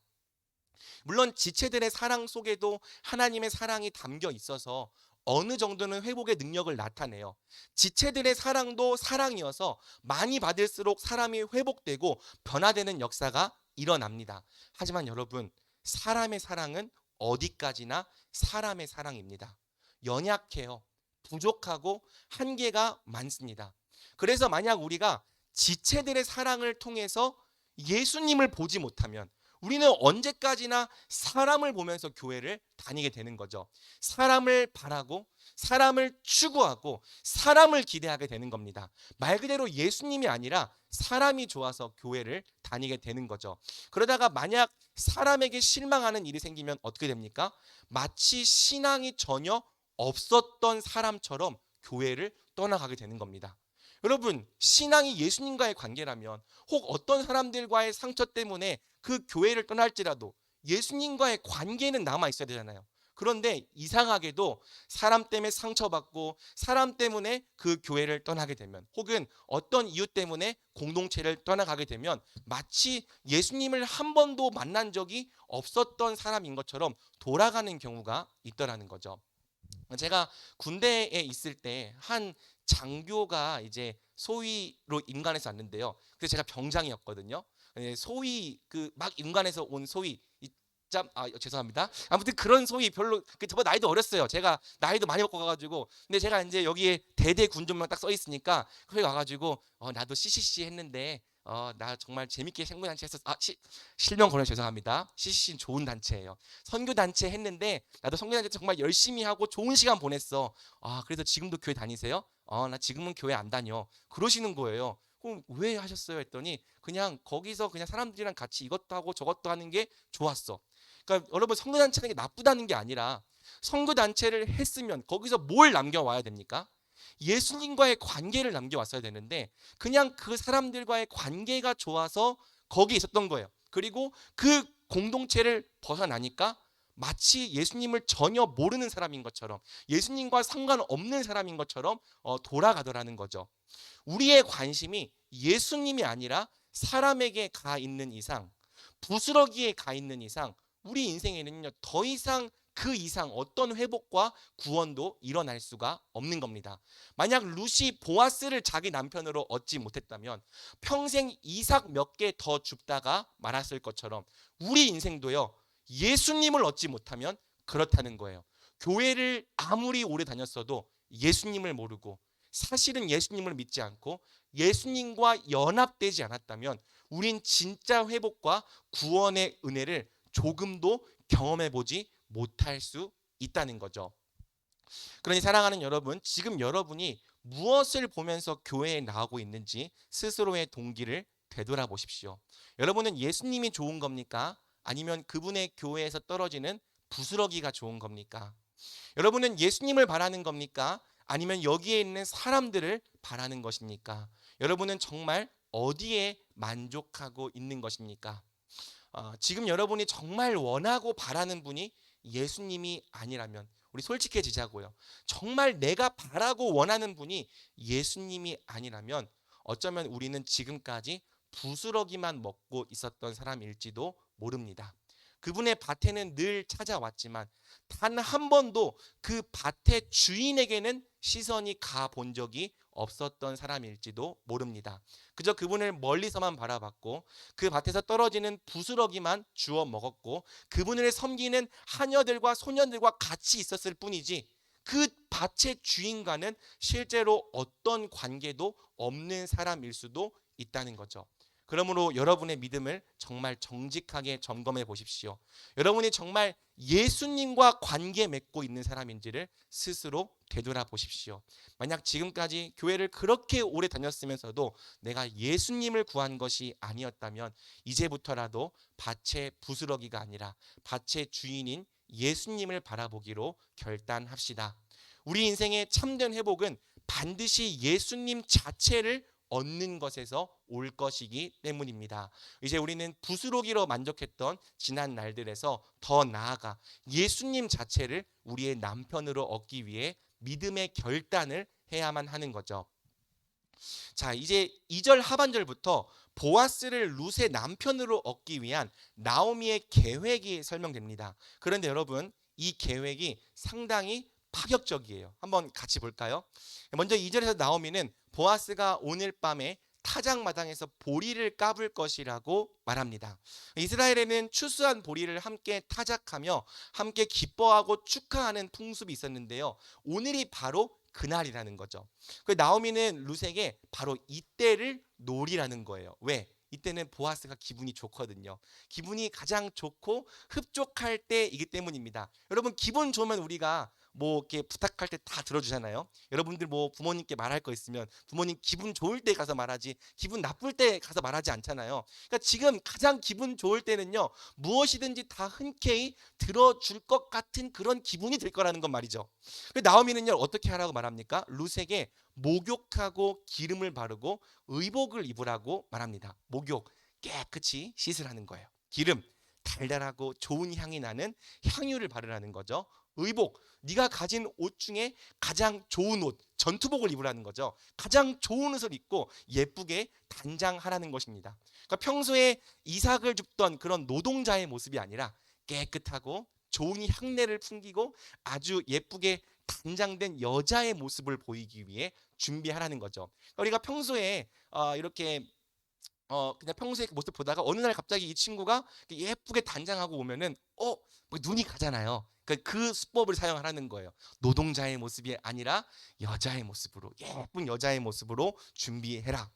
Speaker 1: 물론 지체들의 사랑 속에도 하나님의 사랑이 담겨 있어서 어느 정도는 회복의 능력을 나타내요. 지체들의 사랑도 사랑이어서 많이 받을수록 사람이 회복되고 변화되는 역사가 일어납니다. 하지만 여러분, 사람의 사랑은 어디까지나 사람의 사랑입니다. 연약해요. 부족하고 한계가 많습니다. 그래서 만약 우리가 지체들의 사랑을 통해서 예수님을 보지 못하면 우리는 언제까지나 사람을 보면서 교회를 다니게 되는 거죠. 사람을 바라고 사람을 추구하고 사람을 기대하게 되는 겁니다. 말 그대로 예수님이 아니라 사람이 좋아서 교회를 다니게 되는 거죠. 그러다가 만약 사람에게 실망하는 일이 생기면 어떻게 됩니까? 마치 신앙이 전혀 없었던 사람처럼 교회를 떠나가게 되는 겁니다. 여러분, 신앙이 예수님과의 관계라면 혹 어떤 사람들과의 상처 때문에 그 교회를 떠날지라도 예수님과의 관계는 남아 있어야 되잖아요. 그런데 이상하게도 사람 때문에 상처받고 사람 때문에 그 교회를 떠나게 되면 혹은 어떤 이유 때문에 공동체를 떠나가게 되면 마치 예수님을 한 번도 만난 적이 없었던 사람인 것처럼 돌아가는 경우가 있더라는 거죠. 제가 군대에 있을 때 한 장교가 이제 소위로 임관해서 왔는데요. 그래서 제가 병장이었거든요. 소위 그 막 임관해서 온 소위 죄송합니다. 아무튼 그런 소위 별로 저보다 나이도 어렸어요. 제가 나이도 많이 먹고 가가지고 근데 제가 이제 여기에 대대 군종만 딱 써 있으니까 거기 가가지고 나도 CCC 했는데 나 정말 재밌게 생구단체 했었어. 실명 걸려 죄송합니다. CCC는 좋은 단체예요. 선교단체 했는데 나도 선교단체 정말 열심히 하고 좋은 시간 보냈어. 그래서 지금도 교회 다니세요? 나 지금은 교회 안 다녀. 그러시는 거예요. 그럼 왜 하셨어요? 했더니 그냥 거기서 그냥 사람들이랑 같이 이것도 하고 저것도 하는 게 좋았어. 그러니까 여러분, 선교단체는 게 나쁘다는 게 아니라 선교단체를 했으면 거기서 뭘 남겨와야 됩니까? 예수님과의 관계를 남겨왔어야 되는데 그냥 그 사람들과의 관계가 좋아서 거기 있었던 거예요. 그리고 그 공동체를 벗어나니까 마치 예수님을 전혀 모르는 사람인 것처럼, 예수님과 상관없는 사람인 것처럼 돌아가더라는 거죠. 우리의 관심이 예수님이 아니라 사람에게 가 있는 이상, 부스러기에 가 있는 이상 우리 인생에는요, 더 이상 그 이상 어떤 회복과 구원도 일어날 수가 없는 겁니다. 만약 룻이 보아스를 자기 남편으로 얻지 못했다면 평생 이삭 몇 개 더 줍다가 말았을 것처럼 우리 인생도요, 예수님을 얻지 못하면 그렇다는 거예요. 교회를 아무리 오래 다녔어도 예수님을 모르고 사실은 예수님을 믿지 않고 예수님과 연합되지 않았다면 우린 진짜 회복과 구원의 은혜를 조금도 경험해 보지 못할 수 있다는 거죠. 그러니 사랑하는 여러분, 지금 여러분이 무엇을 보면서 교회에 나오고 있는지 스스로의 동기를 되돌아보십시오. 여러분은 예수님이 좋은 겁니까? 아니면 그분의 교회에서 떨어지는 부스러기가 좋은 겁니까? 여러분은 예수님을 바라는 겁니까? 아니면 여기에 있는 사람들을 바라는 것입니까? 여러분은 정말 어디에 만족하고 있는 것입니까? 지금 여러분이 정말 원하고 바라는 분이 예수님이 아니라면 우리 솔직해지자고요. 정말 내가 바라고 원하는 분이 예수님이 아니라면 어쩌면 우리는 지금까지 부스러기만 먹고 있었던 사람일지도 모릅니다. 그분의 밭에는 늘 찾아왔지만 단 한 번도 그 밭의 주인에게는 시선이 가 본 적이 없었던 사람일지도 모릅니다. 그저 그분을 멀리서만 바라봤고 그 밭에서 떨어지는 부스러기만 주워 먹었고 그분을 섬기는 하녀들과 소년들과 같이 있었을 뿐이지 그 밭의 주인과는 실제로 어떤 관계도 없는 사람일 수도 있다는 거죠. 그러므로 여러분의 믿음을 정말 정직하게 점검해 보십시오. 여러분이 정말 예수님과 관계 맺고 있는 사람인지를 스스로 되돌아 보십시오. 만약 지금까지 교회를 그렇게 오래 다녔으면서도 내가 예수님을 구한 것이 아니었다면 이제부터라도 밭의 부스러기가 아니라 밭의 주인인 예수님을 바라보기로 결단합시다. 우리 인생의 참된 회복은 반드시 예수님 자체를 얻는 것에서 올 것이기 때문입니다. 이제 우리는 부스러기로 만족했던 지난 날들에서 더 나아가 예수님 자체를 우리의 남편으로 얻기 위해 믿음의 결단을 해야만 하는 거죠. 자, 이제 2절 하반절부터 보아스를 룻의 남편으로 얻기 위한 나오미의 계획이 설명됩니다. 그런데 여러분, 이 계획이 상당히 파격적이에요. 한번 같이 볼까요? 먼저 2절에서 나오미는 보아스가 오늘 밤에 타작마당에서 보리를 까불 것이라고 말합니다. 이스라엘에는 추수한 보리를 함께 타작하며 함께 기뻐하고 축하하는 풍습이 있었는데요. 오늘이 바로 그날이라는 거죠. 그 나오미는 룻에게 바로 이때를 노리라는 거예요. 왜? 이때는 보아스가 기분이 좋거든요. 기분이 가장 좋고 흡족할 때이기 때문입니다. 여러분, 기분 좋으면 우리가 뭐 이렇게 부탁할 때 다 들어주잖아요. 여러분들 뭐 부모님께 말할 거 있으면 부모님 기분 좋을 때 가서 말하지 기분 나쁠 때 가서 말하지 않잖아요. 그러니까 지금 가장 기분 좋을 때는요, 무엇이든지 다 흔쾌히 들어줄 것 같은 그런 기분이 들 거라는 건 말이죠. 나오미는요, 어떻게 하라고 말합니까? 룻에게 목욕하고 기름을 바르고 의복을 입으라고 말합니다. 목욕, 깨끗이 씻으라는 거예요. 기름, 달달하고 좋은 향이 나는 향유를 바르라는 거죠. 의복, 네가 가진 옷 중에 가장 좋은 옷, 전투복을 입으라는 거죠. 가장 좋은 옷을 입고 예쁘게 단장하라는 것입니다. 그러니까 평소에 이삭을 줍던 그런 노동자의 모습이 아니라 깨끗하고 좋은 향내를 풍기고 아주 예쁘게 단장된 여자의 모습을 보이기 위해 준비하라는 거죠. 그러니까 우리가 평소에 이렇게 그냥 평소에 모습 보다가 어느 날 갑자기 이 친구가 예쁘게 단장하고 오면은 뭐 눈이 가잖아요. 그 수법을 사용하라는 거예요. 노동자의 모습이 아니라 여자의 모습으로, 예쁜 여자의 모습으로 준비해라.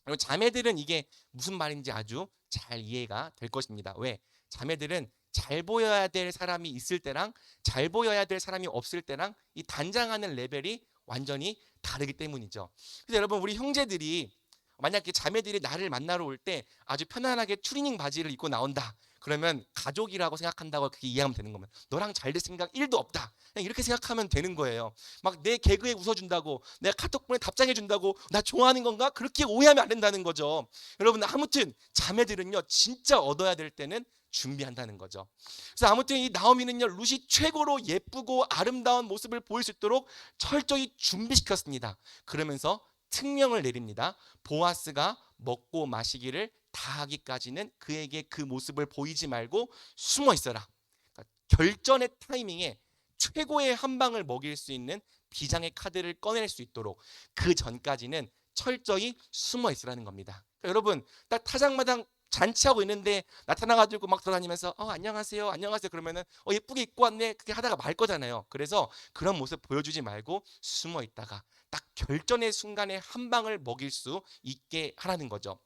Speaker 1: 그리고 자매들은 이게 무슨 말인지 아주 잘 이해가 될 것입니다. 왜? 자매들은 잘 보여야 될 사람이 있을 때랑 잘 보여야 될 사람이 없을 때랑 이 단장하는 레벨이 완전히 다르기 때문이죠. 그래서 여러분, 우리 형제들이 만약에 자매들이 나를 만나러 올 때 아주 편안하게 추리닝 바지를 입고 나온다. 그러면 가족이라고 생각한다고 그렇게 이해하면 되는 겁니다. 너랑 잘 될 생각 1도 없다. 그냥 이렇게 생각하면 되는 거예요. 막 내 개그에 웃어준다고, 내가 카톡 보내 답장해준다고 나 좋아하는 건가? 그렇게 오해하면 안 된다는 거죠. 여러분, 아무튼 자매들은요 진짜 얻어야 될 때는 준비한다는 거죠. 그래서 아무튼 이 나오미는요 룻이 최고로 예쁘고 아름다운 모습을 보일 수 있도록 철저히 준비시켰습니다. 그러면서 특명을 내립니다. 보아스가 먹고 마시기를 다 하기까지는 그에게 그 모습을 보이지 말고 숨어 있어라. 그러니까 결전의 타이밍에 최고의 한 방을 먹일 수 있는 비장의 카드를 꺼낼 수 있도록 그 전까지는 철저히 숨어 있으라는 겁니다. 그러니까 여러분, 딱 타장마당 잔치하고 있는데 나타나가지고 막 돌아다니면서 안녕하세요 안녕하세요 그러면은 예쁘게 입고 왔네 그렇게 하다가 말 거잖아요. 그래서 그런 모습 보여주지 말고 숨어 있다가 딱 결전의 순간에 한 방을 먹일 수 있게 하라는 거죠.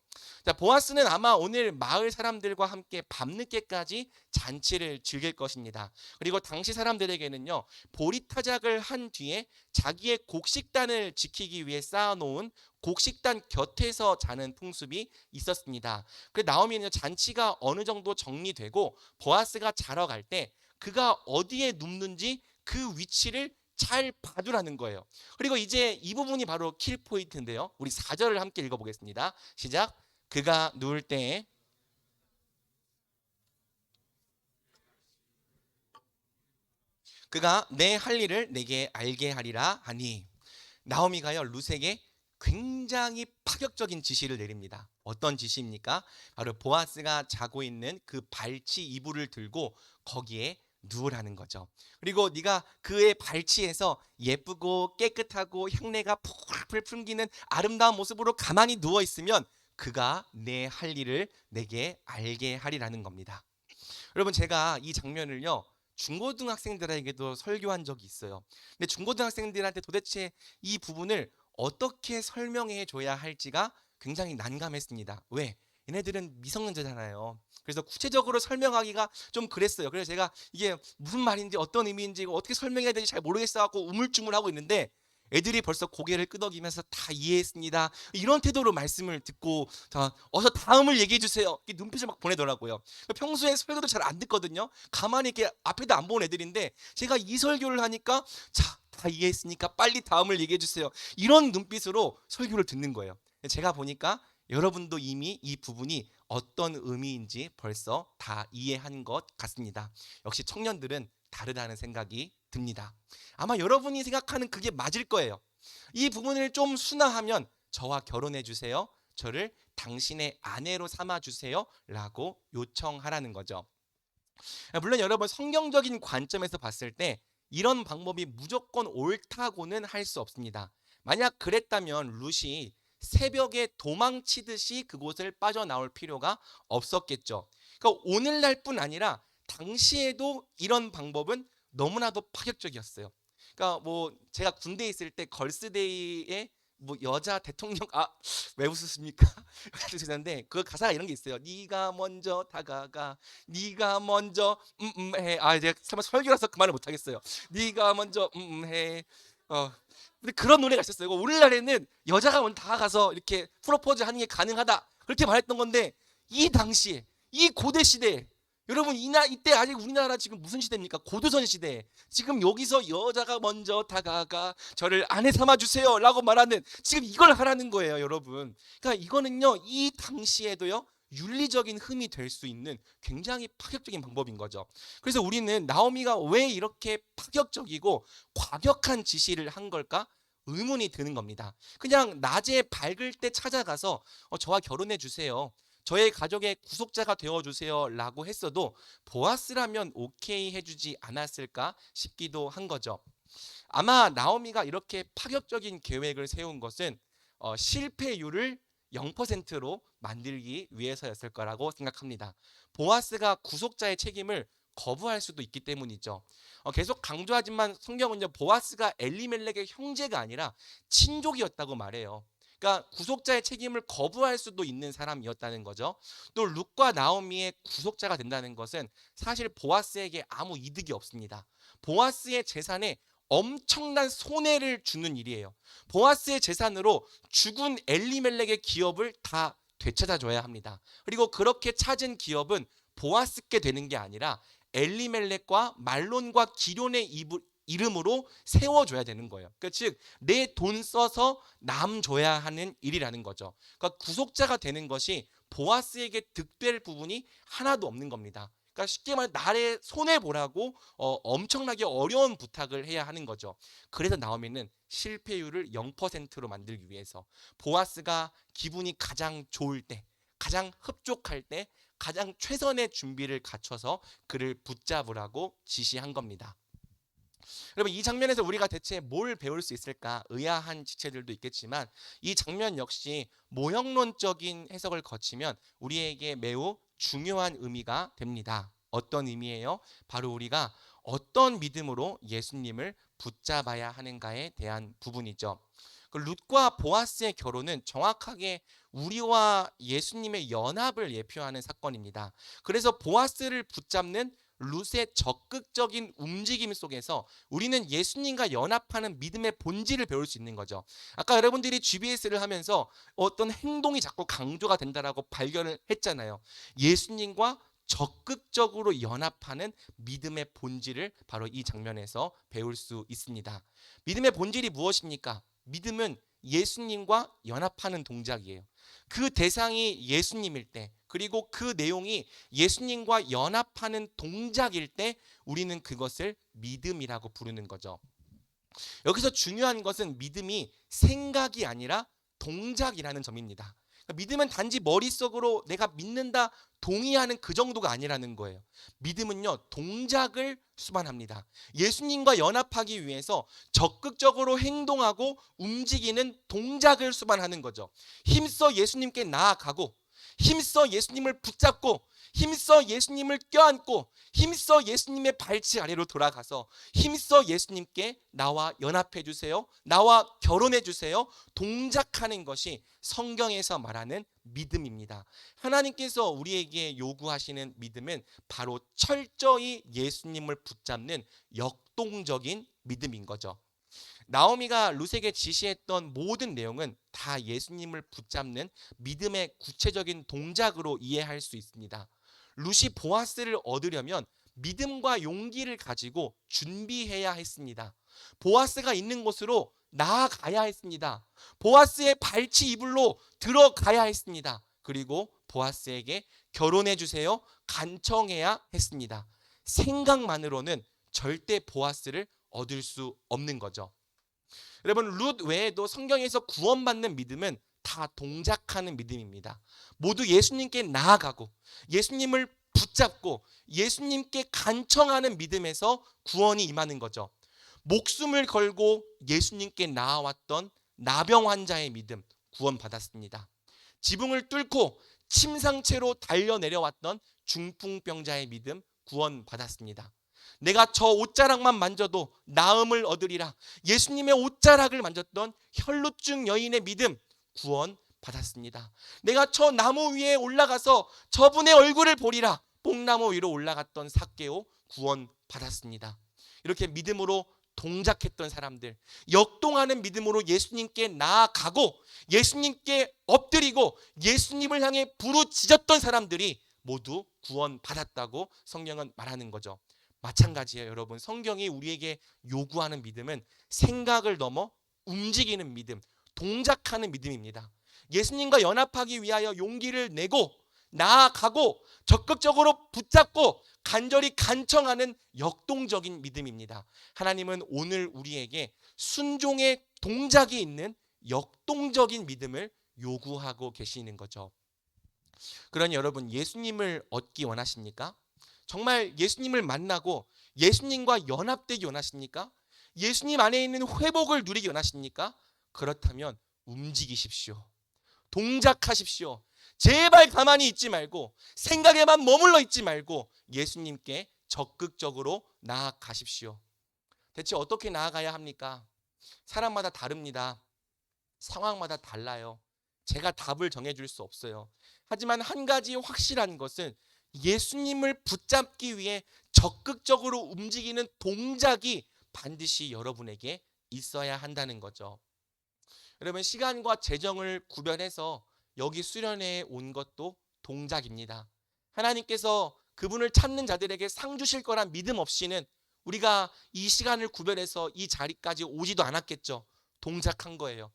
Speaker 1: 자, 보아스는 아마 오늘 마을 사람들과 함께 밤늦게까지 잔치를 즐길 것입니다. 그리고 당시 사람들에게는요 보리타작을 한 뒤에 자기의 곡식단을 지키기 위해 쌓아놓은 곡식단 곁에서 자는 풍습이 있었습니다. 그 나오미는 잔치가 어느 정도 정리되고 보아스가 자러 갈 때 그가 어디에 눕는지 그 위치를 잘 봐두라는 거예요. 그리고 이제 이 부분이 바로 킬 포인트인데요. 우리 4절을 함께 읽어보겠습니다. 시작. 그가 누울 때에 그가 내 할 일을 내게 알게 하리라 하니, 나오미가요 룻에게 굉장히 파격적인 지시를 내립니다. 어떤 지시입니까? 바로 보아스가 자고 있는 그 발치 이불을 들고 거기에 누우라는 거죠. 그리고 네가 그의 발치에서 예쁘고 깨끗하고 향내가 풀풀 풍기는 아름다운 모습으로 가만히 누워 있으면 그가 내 할 일을 내게 알게 하리라는 겁니다. 여러분, 제가 이 장면을요 중고등학생들에게도 설교한 적이 있어요. 근데 중고등학생들한테 도대체 이 부분을 어떻게 설명해 줘야 할지가 굉장히 난감했습니다. 왜? 얘네들은 미성년자잖아요. 그래서 구체적으로 설명하기가 좀 그랬어요. 그래서 제가 이게 무슨 말인지 어떤 의미인지 어떻게 설명해야 되는지 잘 모르겠어 갖고 우물쭈물하고 있는데 애들이 벌써 고개를 끄덕이면서 다 이해했습니다. 이런 태도로 말씀을 듣고 어서 다음을 얘기해 주세요. 이렇게 눈빛을 막 보내더라고요. 평소에 설교도 잘 안 듣거든요. 가만히 이렇게 앞에도 안 본 애들인데 제가 이 설교를 하니까 자, 다 이해했으니까 빨리 다음을 얘기해 주세요. 이런 눈빛으로 설교를 듣는 거예요. 제가 보니까 여러분도 이미 이 부분이 어떤 의미인지 벌써 다 이해한 것 같습니다. 역시 청년들은 다르다는 생각이 듭니다. 아마 여러분이 생각하는 그게 맞을 거예요. 이 부분을 좀 순화하면 저와 결혼해 주세요. 저를 당신의 아내로 삼아 주세요. 라고 요청하라는 거죠. 물론 여러분, 성경적인 관점에서 봤을 때 이런 방법이 무조건 옳다고는 할 수 없습니다. 만약 그랬다면 룻이 새벽에 도망치듯이 그곳을 빠져나올 필요가 없었겠죠. 그러니까 오늘날뿐 아니라 당시에도 이런 방법은 너무나도 파격적이었어요. 그러니까 뭐 제가 군대에 있을 때 걸스데이에 뭐 여자 대통령 왜 웃으십니까? 죄송한데 그 가사가 이런 게 있어요. 네가 먼저 다가가, 네가 먼저 해. 제가 설마 설교라서 그 말을 못 하겠어요. 네가 먼저 해. 근데 그런 노래가 있었어요. 오늘날에는 여자가 먼저 다가가서 이렇게 프로포즈 하는 게 가능하다 그렇게 말했던 건데, 이 당시에 이 고대 시대에 여러분 이때 아직 우리나라 지금 무슨 시대입니까? 고두선 시대. 지금 여기서 여자가 먼저 다가가 저를 아내 삼아 주세요 라고 말하는, 지금 이걸 하라는 거예요, 여러분. 그러니까 이거는요 이 당시에도요 윤리적인 흠이 될 수 있는 굉장히 파격적인 방법인 거죠. 그래서 우리는 나오미가 왜 이렇게 파격적이고 과격한 지시를 한 걸까? 의문이 드는 겁니다. 그냥 낮에 밝을 때 찾아가서 저와 결혼해 주세요, 저의 가족의 구속자가 되어주세요 라고 했어도 보아스라면 오케이 해주지 않았을까 싶기도 한 거죠. 아마 나오미가 이렇게 파격적인 계획을 세운 것은 실패율을 0%로 만들기 위해서였을 거라고 생각합니다. 보아스가 구속자의 책임을 거부할 수도 있기 때문이죠. 계속 강조하지만 성경은요 보아스가 엘리멜렉의 형제가 아니라 친족이었다고 말해요. 그러니까 구속자의 책임을 거부할 수도 있는 사람이었다는 거죠. 또 룻과 나오미의 구속자가 된다는 것은 사실 보아스에게 아무 이득이 없습니다. 보아스의 재산에 엄청난 손해를 주는 일이에요. 보아스의 재산으로 죽은 엘리멜렉의 기업을 다 되찾아줘야 합니다. 그리고 그렇게 찾은 기업은 보아스께 되는 게 아니라 엘리멜렉과 말론과 기럐의 이름으로 세워줘야 되는 거예요. 그러니까 즉 내 돈 써서 남 줘야 하는 일이라는 거죠. 그러니까 구속자가 되는 것이 보아스에게 득될 부분이 하나도 없는 겁니다. 그러니까 쉽게 말해 나의 손해 보라고 엄청나게 어려운 부탁을 해야 하는 거죠. 그래서 나오미는 실패율을 0%로 만들기 위해서 보아스가 기분이 가장 좋을 때, 가장 흡족할 때, 가장 최선의 준비를 갖춰서 그를 붙잡으라고 지시한 겁니다. 여러분, 이 장면에서 우리가 대체 뭘 배울 수 있을까? 의아한 지체들도 있겠지만 이 장면 역시 모형론적인 해석을 거치면 우리에게 매우 중요한 의미가 됩니다. 어떤 의미예요? 바로 우리가 어떤 믿음으로 예수님을 붙잡아야 하는가에 대한 부분이죠. 그 룻과 보아스의 결혼은 정확하게 우리와 예수님의 연합을 예표하는 사건입니다. 그래서 보아스를 붙잡는 룻의 적극적인 움직임 속에서 우리는 예수님과 연합하는 믿음의 본질을 배울 수 있는 거죠. 아까 여러분들이 GBS를 하면서 어떤 행동이 자꾸 강조가 된다라고 발견을 했잖아요. 예수님과 적극적으로 연합하는 믿음의 본질을 바로 이 장면에서 배울 수 있습니다. 믿음의 본질이 무엇입니까? 믿음은 예수님과 연합하는 동작이에요. 그 대상이 예수님일 때, 그리고 그 내용이 예수님과 연합하는 동작일 때 우리는 그것을 믿음이라고 부르는 거죠. 여기서 중요한 것은 믿음이 생각이 아니라 동작이라는 점입니다. 그러니까 믿음은 단지 머릿속으로 내가 믿는다, 동의하는 그 정도가 아니라는 거예요. 믿음은요, 동작을 수반합니다. 예수님과 연합하기 위해서 적극적으로 행동하고 움직이는 동작을 수반하는 거죠. 힘써 예수님께 나아가고, 힘써 예수님을 붙잡고, 힘써 예수님을 껴안고, 힘써 예수님의 발치 아래로 돌아가서 힘써 예수님께 나와 연합해 주세요, 나와 결혼해 주세요, 동작하는 것이 성경에서 말하는 믿음입니다. 하나님께서 우리에게 요구하시는 믿음은 바로 철저히 예수님을 붙잡는 역동적인 믿음인 거죠. 나오미가 룻에게 지시했던 모든 내용은 다 예수님을 붙잡는 믿음의 구체적인 동작으로 이해할 수 있습니다. 룻이 보아스를 얻으려면 믿음과 용기를 가지고 준비해야 했습니다. 보아스가 있는 곳으로 나아가야 했습니다. 보아스의 발치 이불로 들어가야 했습니다. 그리고 보아스에게 결혼해 주세요, 간청해야 했습니다. 생각만으로는 절대 보아스를 얻을 수 없는 거죠. 여러분, 룻 외에도 성경에서 구원받는 믿음은 다 동작하는 믿음입니다. 모두 예수님께 나아가고 예수님을 붙잡고 예수님께 간청하는 믿음에서 구원이 임하는 거죠. 목숨을 걸고 예수님께 나아왔던 나병 환자의 믿음, 구원받았습니다. 지붕을 뚫고 침상채로 달려내려왔던 중풍병자의 믿음, 구원받았습니다. 내가 저 옷자락만 만져도 나음을 얻으리라, 예수님의 옷자락을 만졌던 혈루증 여인의 믿음, 구원 받았습니다. 내가 저 나무 위에 올라가서 저분의 얼굴을 보리라, 뽕나무 위로 올라갔던 삭개오, 구원 받았습니다. 이렇게 믿음으로 동작했던 사람들, 역동하는 믿음으로 예수님께 나아가고 예수님께 엎드리고 예수님을 향해 부르짖었던 사람들이 모두 구원 받았다고 성경은 말하는 거죠. 마찬가지예요, 여러분. 성경이 우리에게 요구하는 믿음은 생각을 넘어 움직이는 믿음, 동작하는 믿음입니다. 예수님과 연합하기 위하여 용기를 내고 나아가고 적극적으로 붙잡고 간절히 간청하는 역동적인 믿음입니다. 하나님은 오늘 우리에게 순종의 동작이 있는 역동적인 믿음을 요구하고 계시는 거죠. 그러니 여러분, 예수님을 얻기 원하십니까? 정말 예수님을 만나고 예수님과 연합되기 원하십니까? 예수님 안에 있는 회복을 누리기 원하십니까? 그렇다면 움직이십시오. 동작하십시오. 제발 가만히 있지 말고, 생각에만 머물러 있지 말고 예수님께 적극적으로 나아가십시오. 대체 어떻게 나아가야 합니까? 사람마다 다릅니다. 상황마다 달라요. 제가 답을 정해줄 수 없어요. 하지만 한 가지 확실한 것은 예수님을 붙잡기 위해 적극적으로 움직이는 동작이 반드시 여러분에게 있어야 한다는 거죠. 여러분, 시간과 재정을 구별해서 여기 수련회에 온 것도 동작입니다. 하나님께서 그분을 찾는 자들에게 상 주실 거란 믿음 없이는 우리가 이 시간을 구별해서 이 자리까지 오지도 않았겠죠. 동작한 거예요.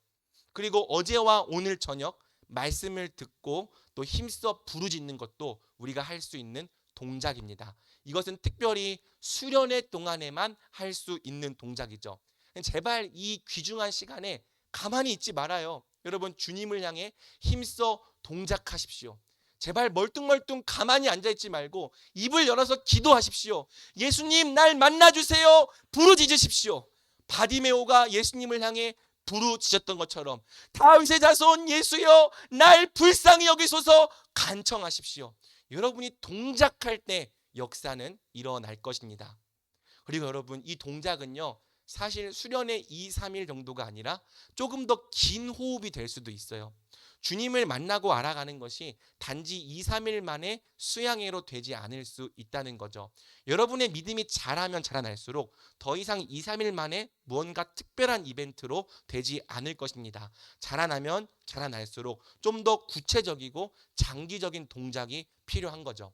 Speaker 1: 그리고 어제와 오늘 저녁 말씀을 듣고 또 힘써 부르짖는 것도 우리가 할 수 있는 동작입니다. 이것은 특별히 수련회 동안에만 할 수 있는 동작이죠. 제발 이 귀중한 시간에 가만히 있지 말아요. 여러분, 주님을 향해 힘써 동작하십시오. 제발 멀뚱멀뚱 가만히 앉아있지 말고 입을 열어서 기도하십시오. 예수님, 날 만나주세요. 부르짖으십시오. 바디메오가 예수님을 향해 부르짖었던 것처럼 다윗의 자손 예수여, 날 불쌍히 여기소서 간청하십시오. 여러분이 동작할 때 역사는 일어날 것입니다. 그리고 여러분, 이 동작은요, 사실 수련의 2, 3일 정도가 아니라 조금 더 긴 호흡이 될 수도 있어요. 주님을 만나고 알아가는 것이 단지 2, 3일 만에 수양회로 되지 않을 수 있다는 거죠. 여러분의 믿음이 자라면 자라날수록 더 이상 2, 3일 만에 무언가 특별한 이벤트로 되지 않을 것입니다. 자라나면 자라날수록 좀 더 구체적이고 장기적인 동작이 필요한 거죠.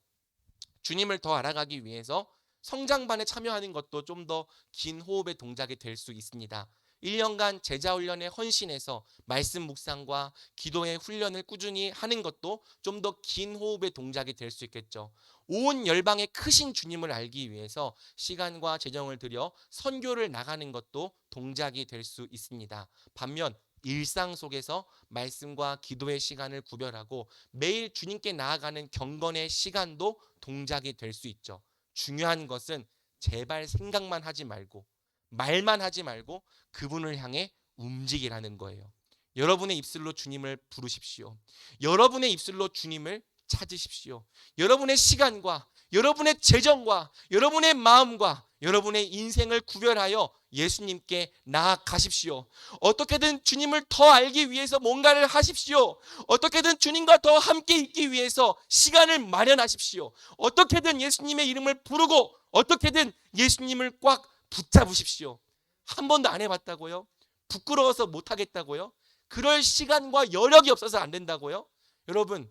Speaker 1: 주님을 더 알아가기 위해서 성장반에 참여하는 것도 좀 더 긴 호흡의 동작이 될 수 있습니다. 1년간 제자훈련에 헌신해서 말씀 묵상과 기도의 훈련을 꾸준히 하는 것도 좀 더 긴 호흡의 동작이 될 수 있겠죠. 온 열방의 크신 주님을 알기 위해서 시간과 재정을 들여 선교를 나가는 것도 동작이 될 수 있습니다. 반면 일상 속에서 말씀과 기도의 시간을 구별하고 매일 주님께 나아가는 경건의 시간도 동작이 될 수 있죠. 중요한 것은 제발 생각만 하지 말고 말만 하지 말고 그분을 향해 움직이라는 거예요. 여러분의 입술로 주님을 부르십시오. 여러분의 입술로 주님을 찾으십시오. 여러분의 시간과 여러분의 재정과 여러분의 마음과 여러분의 인생을 구별하여 예수님께 나아가십시오. 어떻게든 주님을 더 알기 위해서 뭔가를 하십시오. 어떻게든 주님과 더 함께 있기 위해서 시간을 마련하십시오. 어떻게든 예수님의 이름을 부르고 어떻게든 예수님을 꽉 붙잡으십시오. 한 번도 안 해봤다고요? 부끄러워서 못하겠다고요? 그럴 시간과 여력이 없어서 안 된다고요? 여러분,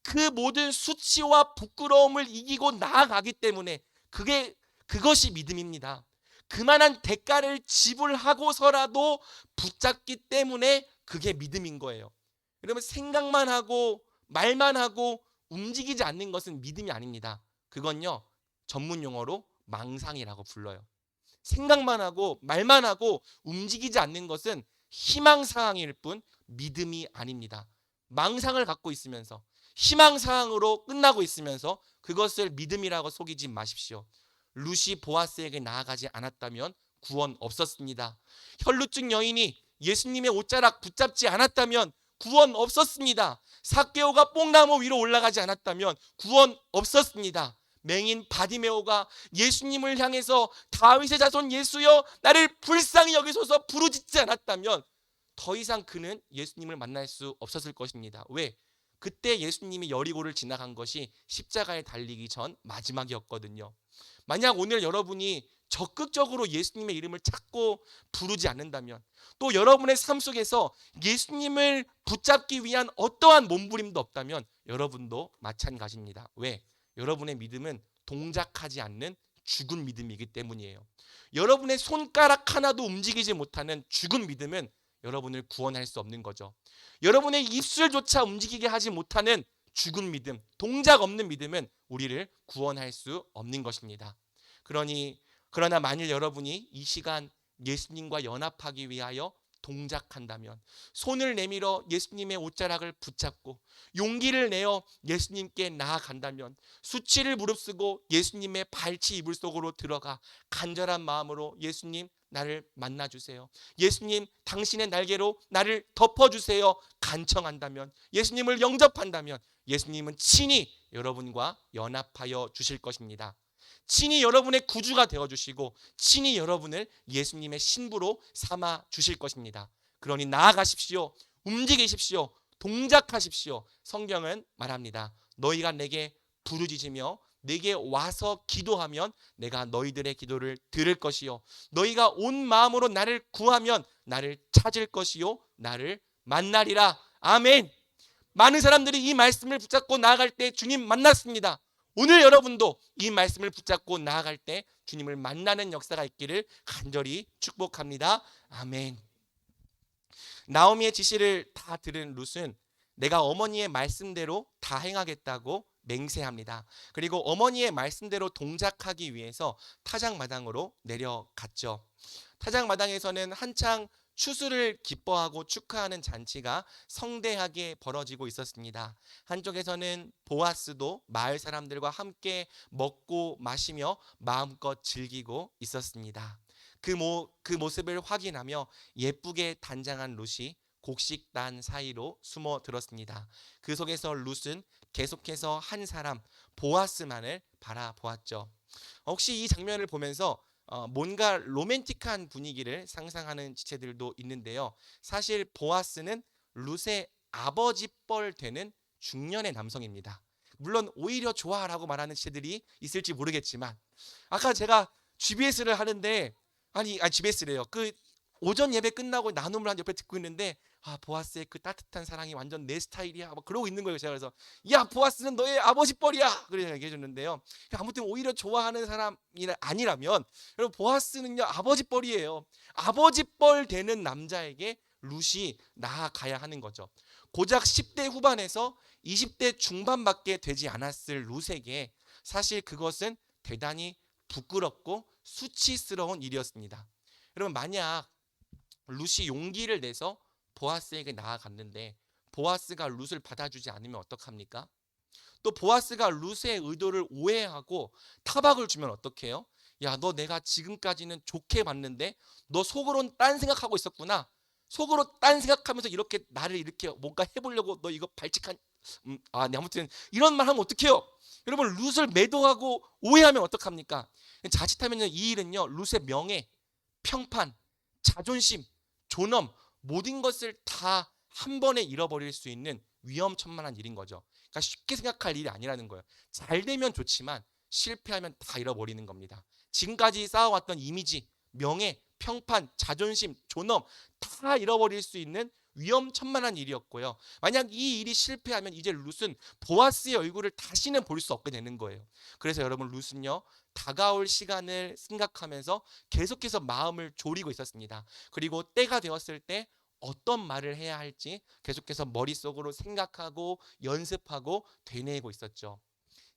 Speaker 1: 그 모든 수치와 부끄러움을 이기고 나아가기 때문에 그것이 믿음입니다. 그만한 대가를 지불하고서라도 붙잡기 때문에 그게 믿음인 거예요. 여러분, 생각만 하고 말만 하고 움직이지 않는 것은 믿음이 아닙니다. 그건요, 전문 용어로 망상이라고 불러요. 생각만 하고 말만 하고 움직이지 않는 것은 희망사항일 뿐 믿음이 아닙니다. 망상을 갖고 있으면서 희망사항으로 끝나고 있으면서 그것을 믿음이라고 속이지 마십시오. 루시 보아스에게 나아가지 않았다면 구원 없었습니다. 혈루증 여인이 예수님의 옷자락 붙잡지 않았다면 구원 없었습니다. 삭개오가 뽕나무 위로 올라가지 않았다면 구원 없었습니다. 맹인 바디메오가 예수님을 향해서 다윗의 자손 예수여, 나를 불쌍히 여기소서 부르짖지 않았다면 더 이상 그는 예수님을 만날 수 없었을 것입니다. 왜? 그때 예수님이 여리고를 지나간 것이 십자가에 달리기 전 마지막이었거든요. 만약 오늘 여러분이 적극적으로 예수님의 이름을 찾고 부르지 않는다면, 또 여러분의 삶 속에서 예수님을 붙잡기 위한 어떠한 몸부림도 없다면 여러분도 마찬가지입니다. 왜? 여러분의 믿음은 동작하지 않는 죽은 믿음이기 때문이에요. 여러분의 손가락 하나도 움직이지 못하는 죽은 믿음은 여러분을 구원할 수 없는 거죠. 여러분의 입술조차 움직이게 하지 못하는 죽은 믿음, 동작 없는 믿음은 우리를 구원할 수 없는 것입니다. 그러나 만일 여러분이 이 시간 예수님과 연합하기 위하여 동작한다면, 손을 내밀어 예수님의 옷자락을 붙잡고 용기를 내어 예수님께 나아간다면, 수치를 무릅쓰고 예수님의 발치 이불 속으로 들어가 간절한 마음으로 예수님, 나를 만나주세요. 예수님, 당신의 날개로 나를 덮어주세요. 간청한다면, 예수님을 영접한다면 예수님은 친히 여러분과 연합하여 주실 것입니다. 친히 여러분의 구주가 되어주시고 친히 여러분을 예수님의 신부로 삼아 주실 것입니다. 그러니 나아가십시오. 움직이십시오. 동작하십시오. 성경은 말합니다. 너희가 내게 부르짖으며 내게 와서 기도하면 내가 너희들의 기도를 들을 것이요 너희가 온 마음으로 나를 구하면 나를 찾을 것이요 나를 만나리라. 아멘. 많은 사람들이 이 말씀을 붙잡고 나아갈 때 주님 만났습니다. 오늘 여러분도 이 말씀을 붙잡고 나아갈 때 주님을 만나는 역사가 있기를 간절히 축복합니다. 아멘. 나오미의 지시를 다 들은 룻은 내가 어머니의 말씀대로 다 행하겠다고 맹세합니다. 그리고 어머니의 말씀대로 동작하기 위해서 타작마당으로 내려갔죠. 타작마당에서는 한창 추수를 기뻐하고 축하하는 잔치가 성대하게 벌어지고 있었습니다. 한쪽에서는 보아스도 마을 사람들과 함께 먹고 마시며 마음껏 즐기고 있었습니다. 그 모습을 확인하며 예쁘게 단장한 룻이 곡식단 사이로 숨어 들었습니다. 그 속에서 룻은 계속해서 한 사람 보아스만을 바라보았죠. 혹시 이 장면을 보면서 뭔가 로맨틱한 분위기를 상상하는 지체들도 있는데요. 사실 보아스는 룻의 아버지 뻘 되는 중년의 남성입니다. 물론 오히려 좋아라고 말하는 지체들이 있을지 모르겠지만 아까 제가 GBS를 하는데 아니 GBS래요. 그 오전 예배 끝나고 나눔을 한 옆에 듣고 있는데 보아스의 그 따뜻한 사랑이 완전 내 스타일이야 막 그러고 있는 거예요. 제가 그래서 야 보아스는 너의 아버지 뻘이야 그렇게 얘기해 줬는데요. 아무튼 오히려 좋아하는 사람이 아니라면 여러분 보아스는요 아버지 뻘이에요. 아버지 뻘 되는 남자에게 룻이 나아가야 하는 거죠. 고작 10대 후반에서 20대 중반밖에 되지 않았을 룻에게 사실 그것은 대단히 부끄럽고 수치스러운 일이었습니다. 여러분 만약 룻이 용기를 내서 보아스에게 나아갔는데 보아스가 룻을 받아주지 않으면 어떡합니까? 또 보아스가 룻의 의도를 오해하고 타박을 주면 어떡해요? 야, 너 내가 지금까지는 좋게 봤는데 너 속으로는 딴 생각하고 있었구나. 속으로 딴 생각하면서 이렇게 나를 이렇게 뭔가 해보려고 너 이거 발칙한 네, 아무튼 이런 말 하면 어떡해요? 여러분 룻을 매도하고 오해하면 어떡합니까? 자칫하면 이 일은요 룻의 명예, 평판, 자존심, 존엄 모든 것을 다 한 번에 잃어버릴 수 있는 위험천만한 일인 거죠. 그러니까 쉽게 생각할 일이 아니라는 거예요. 잘 되면 좋지만 실패하면 다 잃어버리는 겁니다. 지금까지 쌓아왔던 이미지, 명예, 평판, 자존심, 존엄 다 잃어버릴 수 있는 위험천만한 일이었고요. 만약 이 일이 실패하면 이제 룻은 보아스의 얼굴을 다시는 볼 수 없게 되는 거예요. 그래서 여러분 룻은요 다가올 시간을 생각하면서 계속해서 마음을 졸이고 있었습니다. 그리고 때가 되었을 때 어떤 말을 해야 할지 계속해서 머릿속으로 생각하고 연습하고 되뇌이고 있었죠.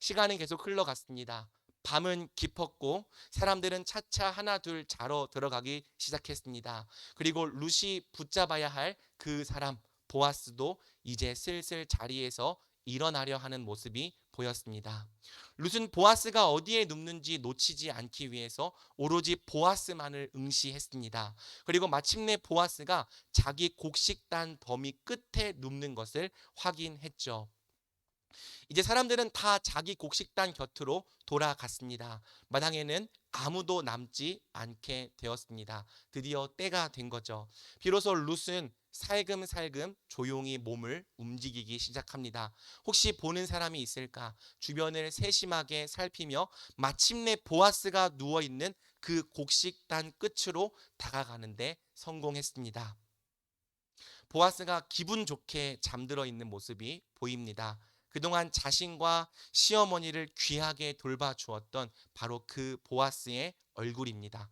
Speaker 1: 시간은 계속 흘러갔습니다. 밤은 깊었고 사람들은 차차 하나 둘 자러 들어가기 시작했습니다. 그리고 룻이 붙잡아야 할 그 사람 보아스도 이제 슬슬 자리에서 일어나려 하는 모습이 보였습니다. 룻은 보아스가 어디에 눕는지 놓치지 않기 위해서 오로지 보아스만을 응시했습니다. 그리고 마침내 보아스가 자기 곡식단 범위 끝에 눕는 것을 확인했죠. 이제 사람들은 다 자기 곡식단 곁으로 돌아갔습니다. 마당에는 아무도 남지 않게 되었습니다. 드디어 때가 된 거죠. 비로소 룻은 살금살금 조용히 몸을 움직이기 시작합니다. 혹시 보는 사람이 있을까? 주변을 세심하게 살피며 마침내 보아스가 누워있는 그 곡식단 끝으로 다가가는데 성공했습니다. 보아스가 기분 좋게 잠들어 있는 모습이 보입니다. 그동안 자신과 시어머니를 귀하게 돌봐주었던 바로 그 보아스의 얼굴입니다.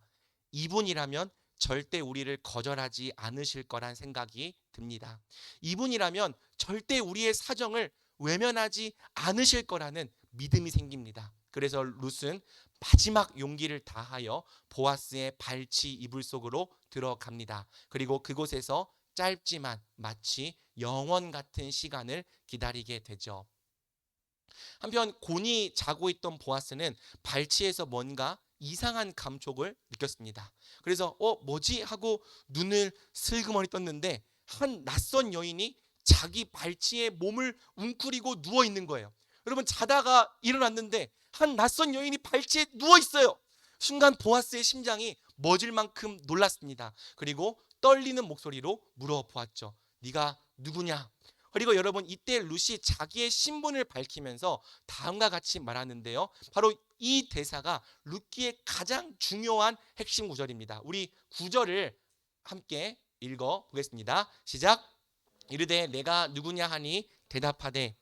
Speaker 1: 이분이라면 절대 우리를 거절하지 않으실 거란 생각이 듭니다. 이분이라면 절대 우리의 사정을 외면하지 않으실 거라는 믿음이 생깁니다. 그래서 룻은 마지막 용기를 다하여 보아스의 발치 이불 속으로 들어갑니다. 그리고 그곳에서 짧지만 마치 영원 같은 시간을 기다리게 되죠. 한편 곤히 자고 있던 보아스는 발치에서 뭔가 이상한 감촉을 느꼈습니다. 그래서 뭐지 하고 눈을 슬그머니 떴는데 한 낯선 여인이 자기 발치에 몸을 웅크리고 누워 있는 거예요. 여러분 자다가 일어났는데 한 낯선 여인이 발치에 누워 있어요. 순간 보아스의 심장이 멎을 만큼 놀랐습니다. 그리고 떨리는 목소리로 물어보았죠. 네가 누구냐? 그리고 여러분 이때 룻이 자기의 신분을 밝히면서 다음과 같이 말하는데요. 바로 이 대사가 룻기의 가장 중요한 핵심 구절입니다. 우리 구절을 함께 읽어 보겠습니다. 시작. 이르되 내가 누구냐 하니 대답하되.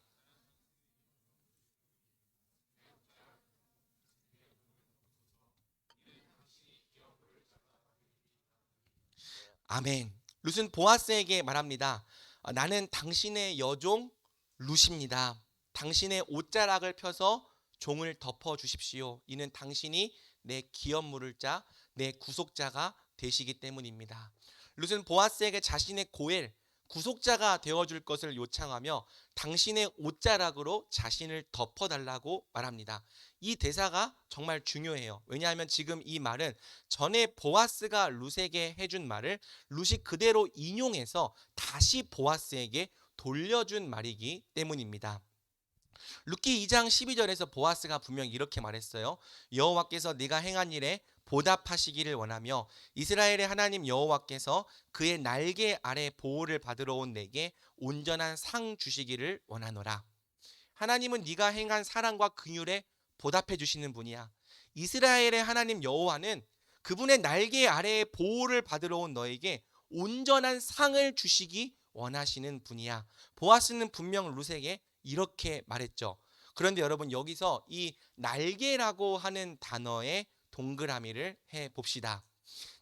Speaker 1: 아멘. 룻은 보아스에게 말합니다. 나는 당신의 여종 룻입니다. 당신의 옷자락을 펴서 종을 덮어 주십시오. 이는 당신이 내 기업 물을 자, 내 구속자가 되시기 때문입니다. 룻은 보아스에게 자신의 고엘, 구속자가 되어줄 것을 요청하며 당신의 옷자락으로 자신을 덮어달라고 말합니다. 이 대사가 정말 중요해요. 왜냐하면 지금 이 말은 전에 보아스가 룻에게 해준 말을 룻이 그대로 인용해서 다시 보아스에게 돌려준 말이기 때문입니다. 룻기 2장 12절에서 보아스가 분명히 이렇게 말했어요. 여호와께서 네가 행한 일에 보답하시기를 원하며 이스라엘의 하나님 여호와께서 그의 날개 아래 보호를 받으러 온 내게 온전한 상 주시기를 원하노라. 하나님은 네가 행한 사랑과 긍휼에 보답해 주시는 분이야. 이스라엘의 하나님 여호와는 그분의 날개 아래에 보호를 받으러 온 너에게 온전한 상을 주시기 원하시는 분이야. 보아스는 분명 룻에게 이렇게 말했죠. 그런데 여러분 여기서 이 날개라고 하는 단어의 동그라미를 해 봅시다.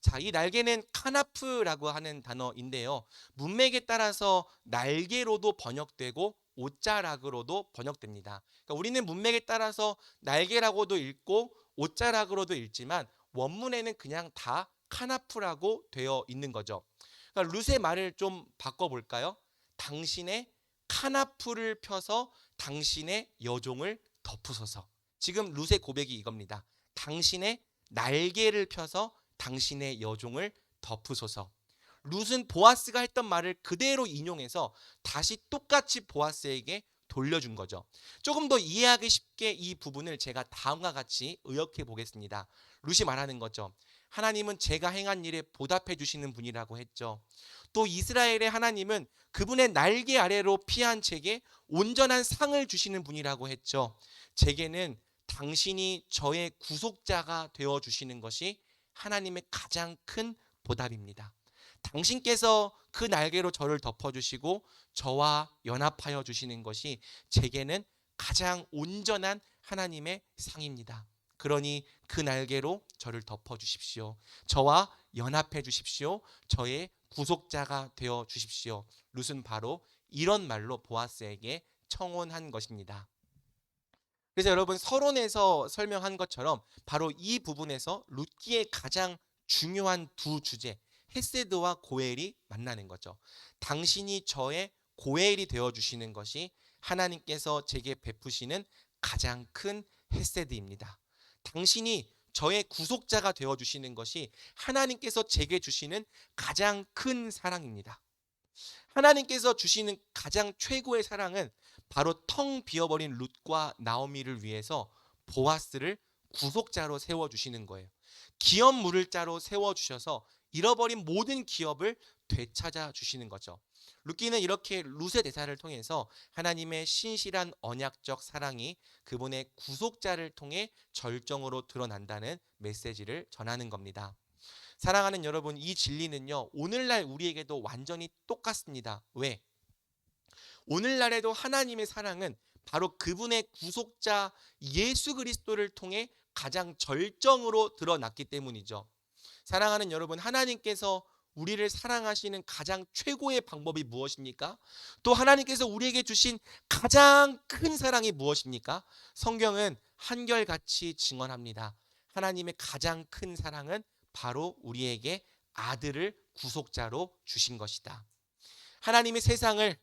Speaker 1: 자, 이 날개는 카나프라고 하는 단어인데요. 문맥에 따라서 날개로도 번역되고 옷자락으로도 번역됩니다. 그러니까 우리는 문맥에 따라서 날개라고도 읽고 옷자락으로도 읽지만 원문에는 그냥 다 카나프라고 되어 있는 거죠. 그러니까 룻의 말을 좀 바꿔볼까요? 당신의 카나프를 펴서 당신의 여종을 덮으소서. 지금 룻의 고백이 이겁니다. 당신의 날개를 펴서 당신의 여종을 덮으소서. 룻은 보아스가 했던 말을 그대로 인용해서 다시 똑같이 보아스에게 돌려준 거죠. 조금 더 이해하기 쉽게 이 부분을 제가 다음과 같이 의역해 보겠습니다. 룻이 말하는 거죠. 하나님은 제가 행한 일에 보답해 주시는 분이라고 했죠. 또 이스라엘의 하나님은 그분의 날개 아래로 피한 제게 온전한 상을 주시는 분이라고 했죠. 제게는 당신이 저의 구속자가 되어 주시는 것이 하나님의 가장 큰 보답입니다. 당신께서 그 날개로 저를 덮어주시고 저와 연합하여 주시는 것이 제게는 가장 온전한 하나님의 상입니다. 그러니 그 날개로 저를 덮어주십시오. 저와 연합해 주십시오. 저의 구속자가 되어 주십시오. 룻은 바로 이런 말로 보아스에게 청혼한 것입니다. 그래서 여러분 서론에서 설명한 것처럼 바로 이 부분에서 룻기의 가장 중요한 두 주제 헤세드와 고엘이 만나는 거죠. 당신이 저의 고엘이 되어 주시는 것이 하나님께서 제게 베푸시는 가장 큰 헤세드입니다. 당신이 저의 구속자가 되어 주시는 것이 하나님께서 제게 주시는 가장 큰 사랑입니다. 하나님께서 주시는 가장 최고의 사랑은 바로 텅 비어버린 룻과 나오미를 위해서 보아스를 구속자로 세워주시는 거예요. 기업 물을 자로 세워주셔서 잃어버린 모든 기업을 되찾아 주시는 거죠. 룻기는 이렇게 룻의 대사를 통해서 하나님의 신실한 언약적 사랑이 그분의 구속자를 통해 절정으로 드러난다는 메시지를 전하는 겁니다. 사랑하는 여러분, 이 진리는요 오늘날 우리에게도 완전히 똑같습니다. 왜? 오늘날에도 하나님의 사랑은 바로 그분의 구속자 예수 그리스도를 통해 가장 절정으로 드러났기 때문이죠. 사랑하는 여러분, 하나님께서 우리를 사랑하시는 가장 최고의 방법이 무엇입니까? 또 하나님께서 우리에게 주신 가장 큰 사랑이 무엇입니까? 성경은 한결같이 증언합니다. 하나님의 가장 큰 사랑은 바로 우리에게 아들을 구속자로 주신 것이다. 하나님이 세상을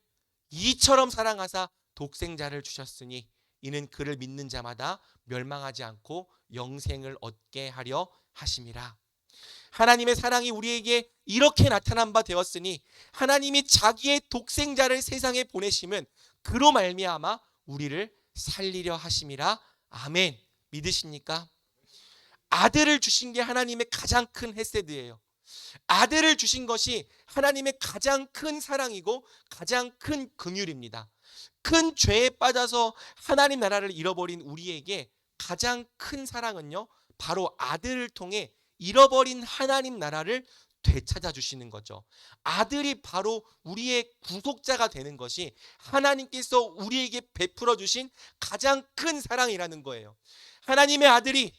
Speaker 1: 이처럼 사랑하사 독생자를 주셨으니 이는 그를 믿는 자마다 멸망하지 않고 영생을 얻게 하려 하심이라. 하나님의 사랑이 우리에게 이렇게 나타난 바 되었으니 하나님이 자기의 독생자를 세상에 보내심은 그로 말미암아 우리를 살리려 하심이라. 아멘. 믿으십니까? 아들을 주신 게 하나님의 가장 큰 헤세드예요. 아들을 주신 것이 하나님의 가장 큰 사랑이고 가장 큰 긍휼입니다. 큰 죄에 빠져서 하나님 나라를 잃어버린 우리에게 가장 큰 사랑은요, 바로 아들을 통해 잃어버린 하나님 나라를 되찾아 주시는 거죠. 아들이 바로 우리의 구속자가 되는 것이 하나님께서 우리에게 베풀어 주신 가장 큰 사랑이라는 거예요. 하나님의 아들이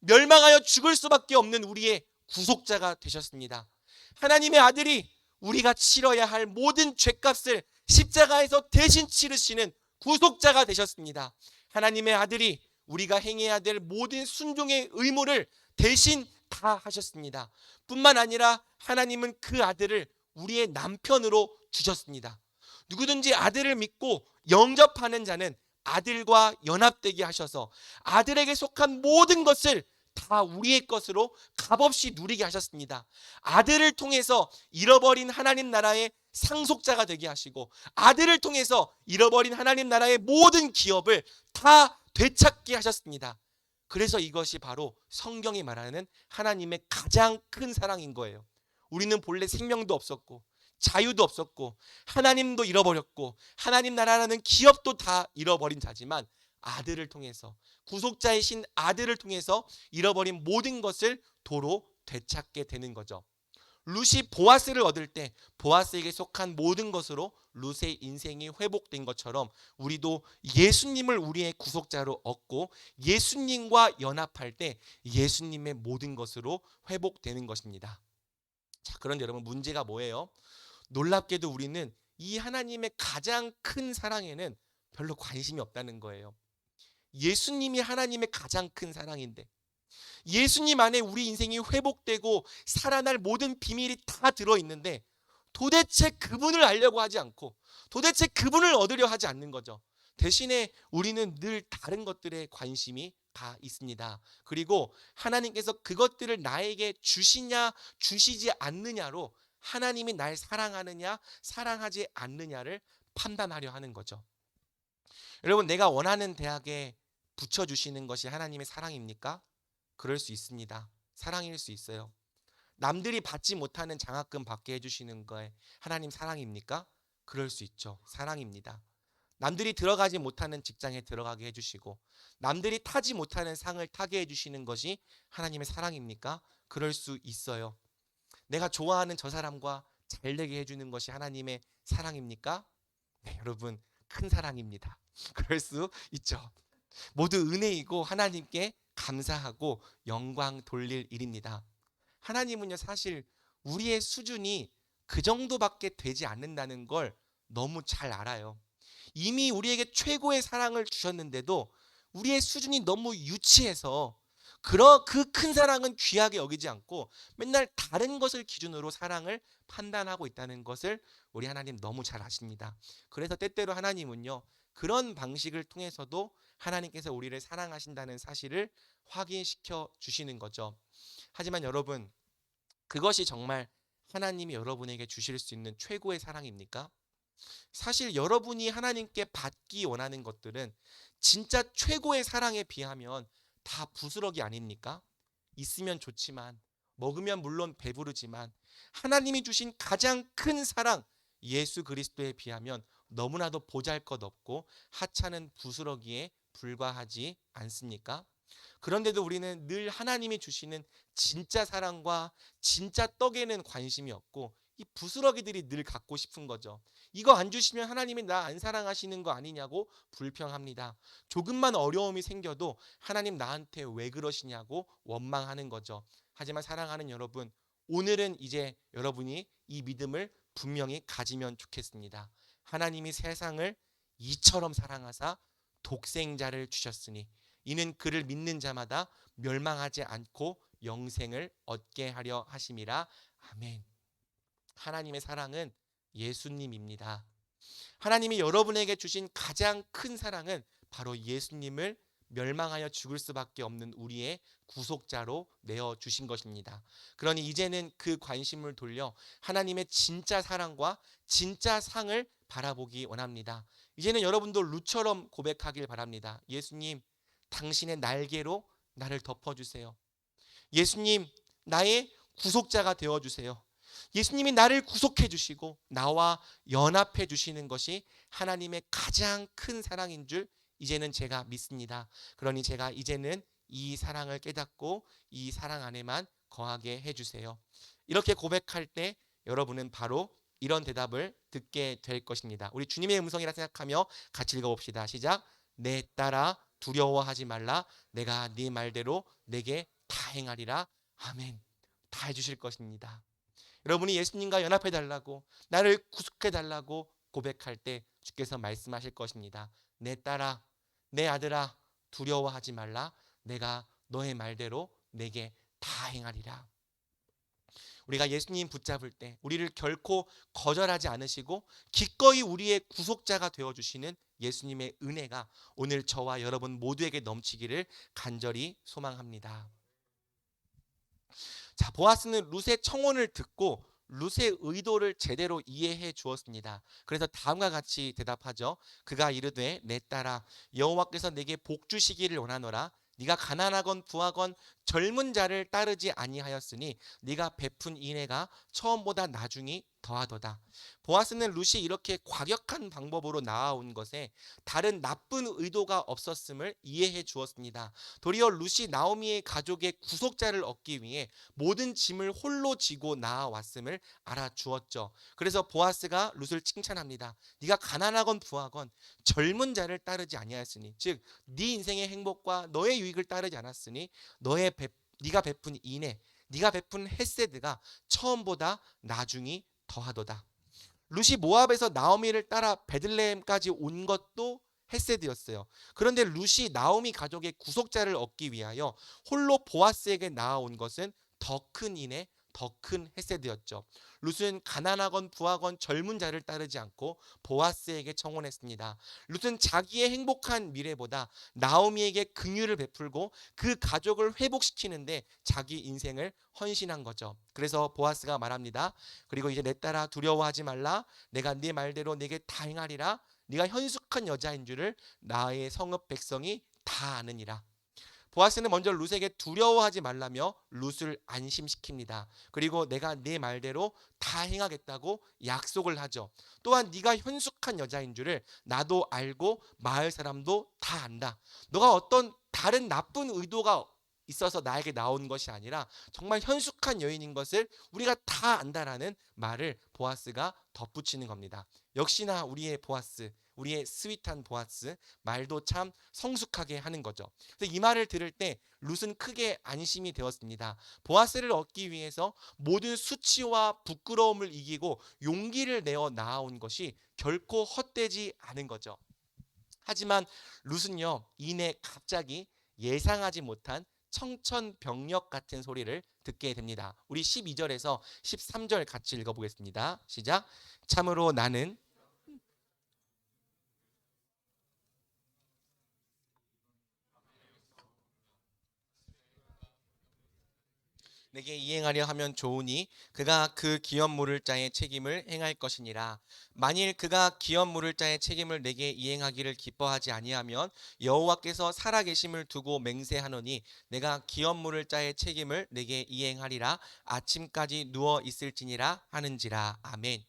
Speaker 1: 멸망하여 죽을 수밖에 없는 우리의 구속자가 되셨습니다. 하나님의 아들이 우리가 치러야 할 모든 죄값을 십자가에서 대신 치르시는 구속자가 되셨습니다. 하나님의 아들이 우리가 행해야 될 모든 순종의 의무를 대신 다 하셨습니다. 뿐만 아니라 하나님은 그 아들을 우리의 남편으로 주셨습니다. 누구든지 아들을 믿고 영접하는 자는 아들과 연합되게 하셔서 아들에게 속한 모든 것을 다 우리의 것으로 값없이 누리게 하셨습니다. 아들을 통해서 잃어버린 하나님 나라의 상속자가 되게 하시고 아들을 통해서 잃어버린 하나님 나라의 모든 기업을 다 되찾게 하셨습니다. 그래서 이것이 바로 성경이 말하는 하나님의 가장 큰 사랑인 거예요. 우리는 본래 생명도 없었고 자유도 없었고 하나님도 잃어버렸고 하나님 나라라는 기업도 다 잃어버린 자지만 아들을 통해서, 구속자이신 아들을 통해서 잃어버린 모든 것을 도로 되찾게 되는 거죠. 룻이 보아스를 얻을 때 보아스에게 속한 모든 것으로 룻의 인생이 회복된 것처럼 우리도 예수님을 우리의 구속자로 얻고 예수님과 연합할 때 예수님의 모든 것으로 회복되는 것입니다. 자, 그런데 여러분, 문제가 뭐예요? 놀랍게도 우리는 이 하나님의 가장 큰 사랑에는 별로 관심이 없다는 거예요. 예수님이 하나님의 가장 큰 사랑인데, 예수님 안에 우리 인생이 회복되고 살아날 모든 비밀이 다 들어있는데 도대체 그분을 알려고 하지 않고 도대체 그분을 얻으려 하지 않는 거죠. 대신에 우리는 늘 다른 것들에 관심이 가 있습니다. 그리고 하나님께서 그것들을 나에게 주시냐 주시지 않느냐로 하나님이 날 사랑하느냐 사랑하지 않느냐를 판단하려 하는 거죠. 여러분, 내가 원하는 대학에 붙여주시는 것이 하나님의 사랑입니까? 그럴 수 있습니다. 사랑일 수 있어요. 남들이 받지 못하는 장학금 받게 해주시는 거에 하나님 사랑입니까? 그럴 수 있죠. 사랑입니다. 남들이 들어가지 못하는 직장에 들어가게 해주시고 남들이 타지 못하는 상을 타게 해주시는 것이 하나님의 사랑입니까? 그럴 수 있어요. 내가 좋아하는 저 사람과 잘 되게 해주는 것이 하나님의 사랑입니까? 네, 여러분, 큰 사랑입니다. 그럴 수 있죠. 모두 은혜이고 하나님께 감사하고 영광 돌릴 일입니다. 하나님은요, 사실 우리의 수준이 그 정도밖에 되지 않는다는 걸 너무 잘 알아요. 이미 우리에게 최고의 사랑을 주셨는데도 우리의 수준이 너무 유치해서 그 큰 사랑은 귀하게 여기지 않고 맨날 다른 것을 기준으로 사랑을 판단하고 있다는 것을 우리 하나님 너무 잘 아십니다. 그래서 때때로 하나님은요, 그런 방식을 통해서도 하나님께서 우리를 사랑하신다는 사실을 확인시켜 주시는 거죠. 하지만 여러분, 그것이 정말 하나님이 여러분에게 주실 수 있는 최고의 사랑입니까? 사실 여러분이 하나님께 받기 원하는 것들은 진짜 최고의 사랑에 비하면 다 부스러기 아닙니까? 있으면 좋지만, 먹으면 물론 배부르지만 하나님이 주신 가장 큰 사랑 예수 그리스도에 비하면 너무나도 보잘것없고 하찮은 부스러기에 불과하지 않습니까? 그런데도 우리는 늘 하나님이 주시는 진짜 사랑과 진짜 떡에는 관심이 없고 이 부스러기들이 늘 갖고 싶은 거죠. 이거 안 주시면 하나님이 나 안 사랑하시는 거 아니냐고 불평합니다. 조금만 어려움이 생겨도 하나님 나한테 왜 그러시냐고 원망하는 거죠. 하지만 사랑하는 여러분, 오늘은 이제 여러분이 이 믿음을 분명히 가지면 좋겠습니다. 하나님이 세상을 이처럼 사랑하사 독생자를 주셨으니 이는 그를 믿는 자마다 멸망하지 않고 영생을 얻게 하려 하심이라. 아멘. 하나님의 사랑은 예수님입니다. 하나님이 여러분에게 주신 가장 큰 사랑은 바로 예수님을 멸망하여 죽을 수밖에 없는 우리의 구속자로 내어 주신 것입니다. 그러니 이제는 그 관심을 돌려 하나님의 진짜 사랑과 진짜 상을 바라보기 원합니다. 이제는 여러분도 룻처럼 고백하길 바랍니다. 예수님, 당신의 날개로 나를 덮어주세요. 예수님, 나의 구속자가 되어 주세요. 예수님이 나를 구속해 주시고 나와 연합해 주시는 것이 하나님의 가장 큰 사랑인 줄 이제는 제가 믿습니다. 그러니 제가 이제는 이 사랑을 깨닫고 이 사랑 안에만 거하게 해 주세요. 이렇게 고백할 때 여러분은 바로 이런 대답을 듣게 될 것입니다. 우리 주님의 음성이라 생각하며 같이 읽어봅시다. 시작. 내 딸아 두려워하지 말라. 내가 네 말대로 내게 다 행하리라. 아멘. 다 해주실 것입니다. 여러분이 예수님과 연합해 달라고, 나를 구속해 달라고 고백할 때 주께서 말씀하실 것입니다. 내 딸아, 내 아들아, 두려워하지 말라. 내가 너의 말대로 내게 다 행하리라. 우리가 예수님 붙잡을 때 우리를 결코 거절하지 않으시고 기꺼이 우리의 구속자가 되어주시는 예수님의 은혜가 오늘 저와 여러분 모두에게 넘치기를 간절히 소망합니다. 자, 보아스는 룻의 청혼을 듣고 룻의 의도를 제대로 이해해 주었습니다. 그래서 다음과 같이 대답하죠. 그가 이르되 내 딸아 여호와께서 내게 복 주시기를 원하노라. 네가 가난하건 부하건 젊은 자를 따르지 아니하였으니 네가 베푼 인애가 처음보다 나중이 더하도다. 보아스는 룻이 이렇게 과격한 방법으로 나아온 것에 다른 나쁜 의도가 없었음을 이해해 주었습니다. 도리어 룻이 나오미의 가족의 구속자를 얻기 위해 모든 짐을 홀로 지고 나아왔음을 알아주었죠. 그래서 보아스가 룻을 칭찬합니다. 네가 가난하건 부하건 젊은 자를 따르지 아니하였으니, 즉 네 인생의 행복과 너의 유익을 따르지 않았으니 네가 베푼 인애, 네가 베푼 헤세드가 처음보다 나중이 더하도다. 룻이 모압에서 나오미를 따라 베들레헴까지 온 것도 헤세드였어요. 그런데 룻이 나오미 가족의 구속자를 얻기 위하여 홀로 보아스에게 나아온 것은 더 큰 인애, 더 큰 헤세드였죠. 룻은 가난하건 부하건 젊은 자를 따르지 않고 보아스에게 청혼했습니다. 룻은 자기의 행복한 미래보다 나오미에게 긍휼을 베풀고 그 가족을 회복시키는데 자기 인생을 헌신한 거죠. 그래서 보아스가 말합니다. 그리고 이제 내 딸아 두려워하지 말라. 내가 네 말대로 내게 다 행하리라. 네가 현숙한 여자인 줄을 나의 성읍 백성이 다 아느니라. 보아스는 먼저 룻에게 두려워하지 말라며 룻을 안심시킵니다. 그리고 내가 네 말대로 다 행하겠다고 약속을 하죠. 또한 네가 현숙한 여자인 줄을 나도 알고 마을 사람도 다 안다. 너가 어떤 다른 나쁜 의도가 있어서 나에게 나온 것이 아니라 정말 현숙한 여인인 것을 우리가 다 안다라는 말을 보아스가 덧붙이는 겁니다. 역시나 우리의 보아스, 우리의 스윗한 보아스, 말도 참 성숙하게 하는 거죠. 그래서 이 말을 들을 때 룻은 크게 안심이 되었습니다. 보아스를 얻기 위해서 모든 수치와 부끄러움을 이기고 용기를 내어 나아온 것이 결코 헛되지 않은 거죠. 하지만 룻은요, 이내 갑자기 예상하지 못한 청천벽력 같은 소리를 듣게 됩니다. 우리 12절에서 13절 같이 읽어보겠습니다. 시작. 참으로 나는 내게 이행하려 하면 좋으니 그가 그 기업 물을 자의 책임을 행할 것이니라. 만일 그가 기업 물을 자의 책임을 내게 이행하기를 기뻐하지 아니하면 여호와께서 살아계심을 두고 맹세하노니 내가 기업 물을 자의 책임을 내게 이행하리라. 아침까지 누워 있을지니라 하는지라. 아멘.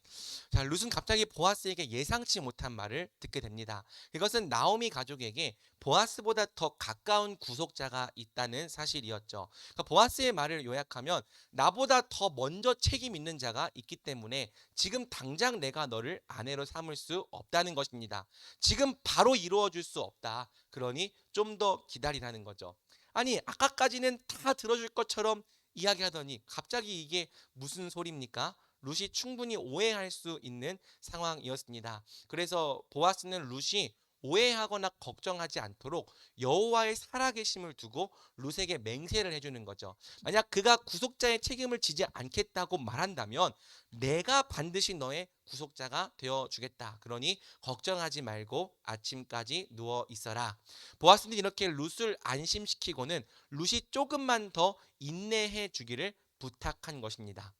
Speaker 1: 자, 룻은 갑자기 보아스에게 예상치 못한 말을 듣게 됩니다. 이것은 나오미 가족에게 보아스보다 더 가까운 구속자가 있다는 사실이었죠. 그러니까 보아스의 말을 요약하면 나보다 더 먼저 책임 있는 자가 있기 때문에 지금 당장 내가 너를 아내로 삼을 수 없다는 것입니다. 지금 바로 이루어 줄 수 없다. 그러니 좀 더 기다리라는 거죠. 아니, 아까까지는 다 들어줄 것처럼 이야기하더니 갑자기 이게 무슨 소리입니까? 룻이 충분히 오해할 수 있는 상황이었습니다. 그래서 보아스는 룻이 오해하거나 걱정하지 않도록 여호와의 살아계심을 두고 룻에게 맹세를 해주는 거죠. 만약 그가 구속자의 책임을 지지 않겠다고 말한다면 내가 반드시 너의 구속자가 되어주겠다. 그러니 걱정하지 말고 아침까지 누워 있어라. 보아스는 이렇게 룻을 안심시키고는 룻이 조금만 더 인내해 주기를 부탁한 것입니다.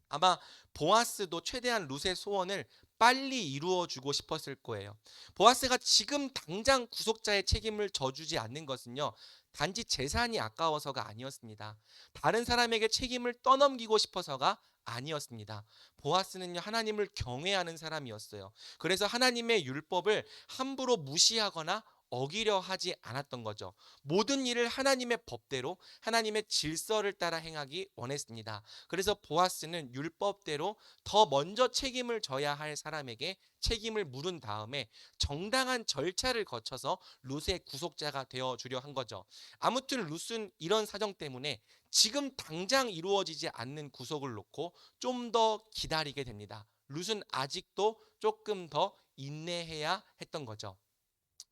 Speaker 1: 아마 보아스도 최대한 룻의 소원을 빨리 이루어 주고 싶었을 거예요. 보아스가 지금 당장 구속자의 책임을 져주지 않는 것은요, 단지 재산이 아까워서가 아니었습니다. 다른 사람에게 책임을 떠넘기고 싶어서가 아니었습니다. 보아스는요, 하나님을 경외하는 사람이었어요. 그래서 하나님의 율법을 함부로 무시하거나 어기려 하지 않았던 거죠. 모든 일을 하나님의 법대로, 하나님의 질서를 따라 행하기 원했습니다. 그래서 보아스는 율법대로 더 먼저 책임을 져야 할 사람에게 책임을 물은 다음에 정당한 절차를 거쳐서 룻의 구속자가 되어 주려 한 거죠. 아무튼 룻은 이런 사정 때문에 지금 당장 이루어지지 않는 구속을 놓고 좀 더 기다리게 됩니다. 룻은 아직도 조금 더 인내해야 했던 거죠.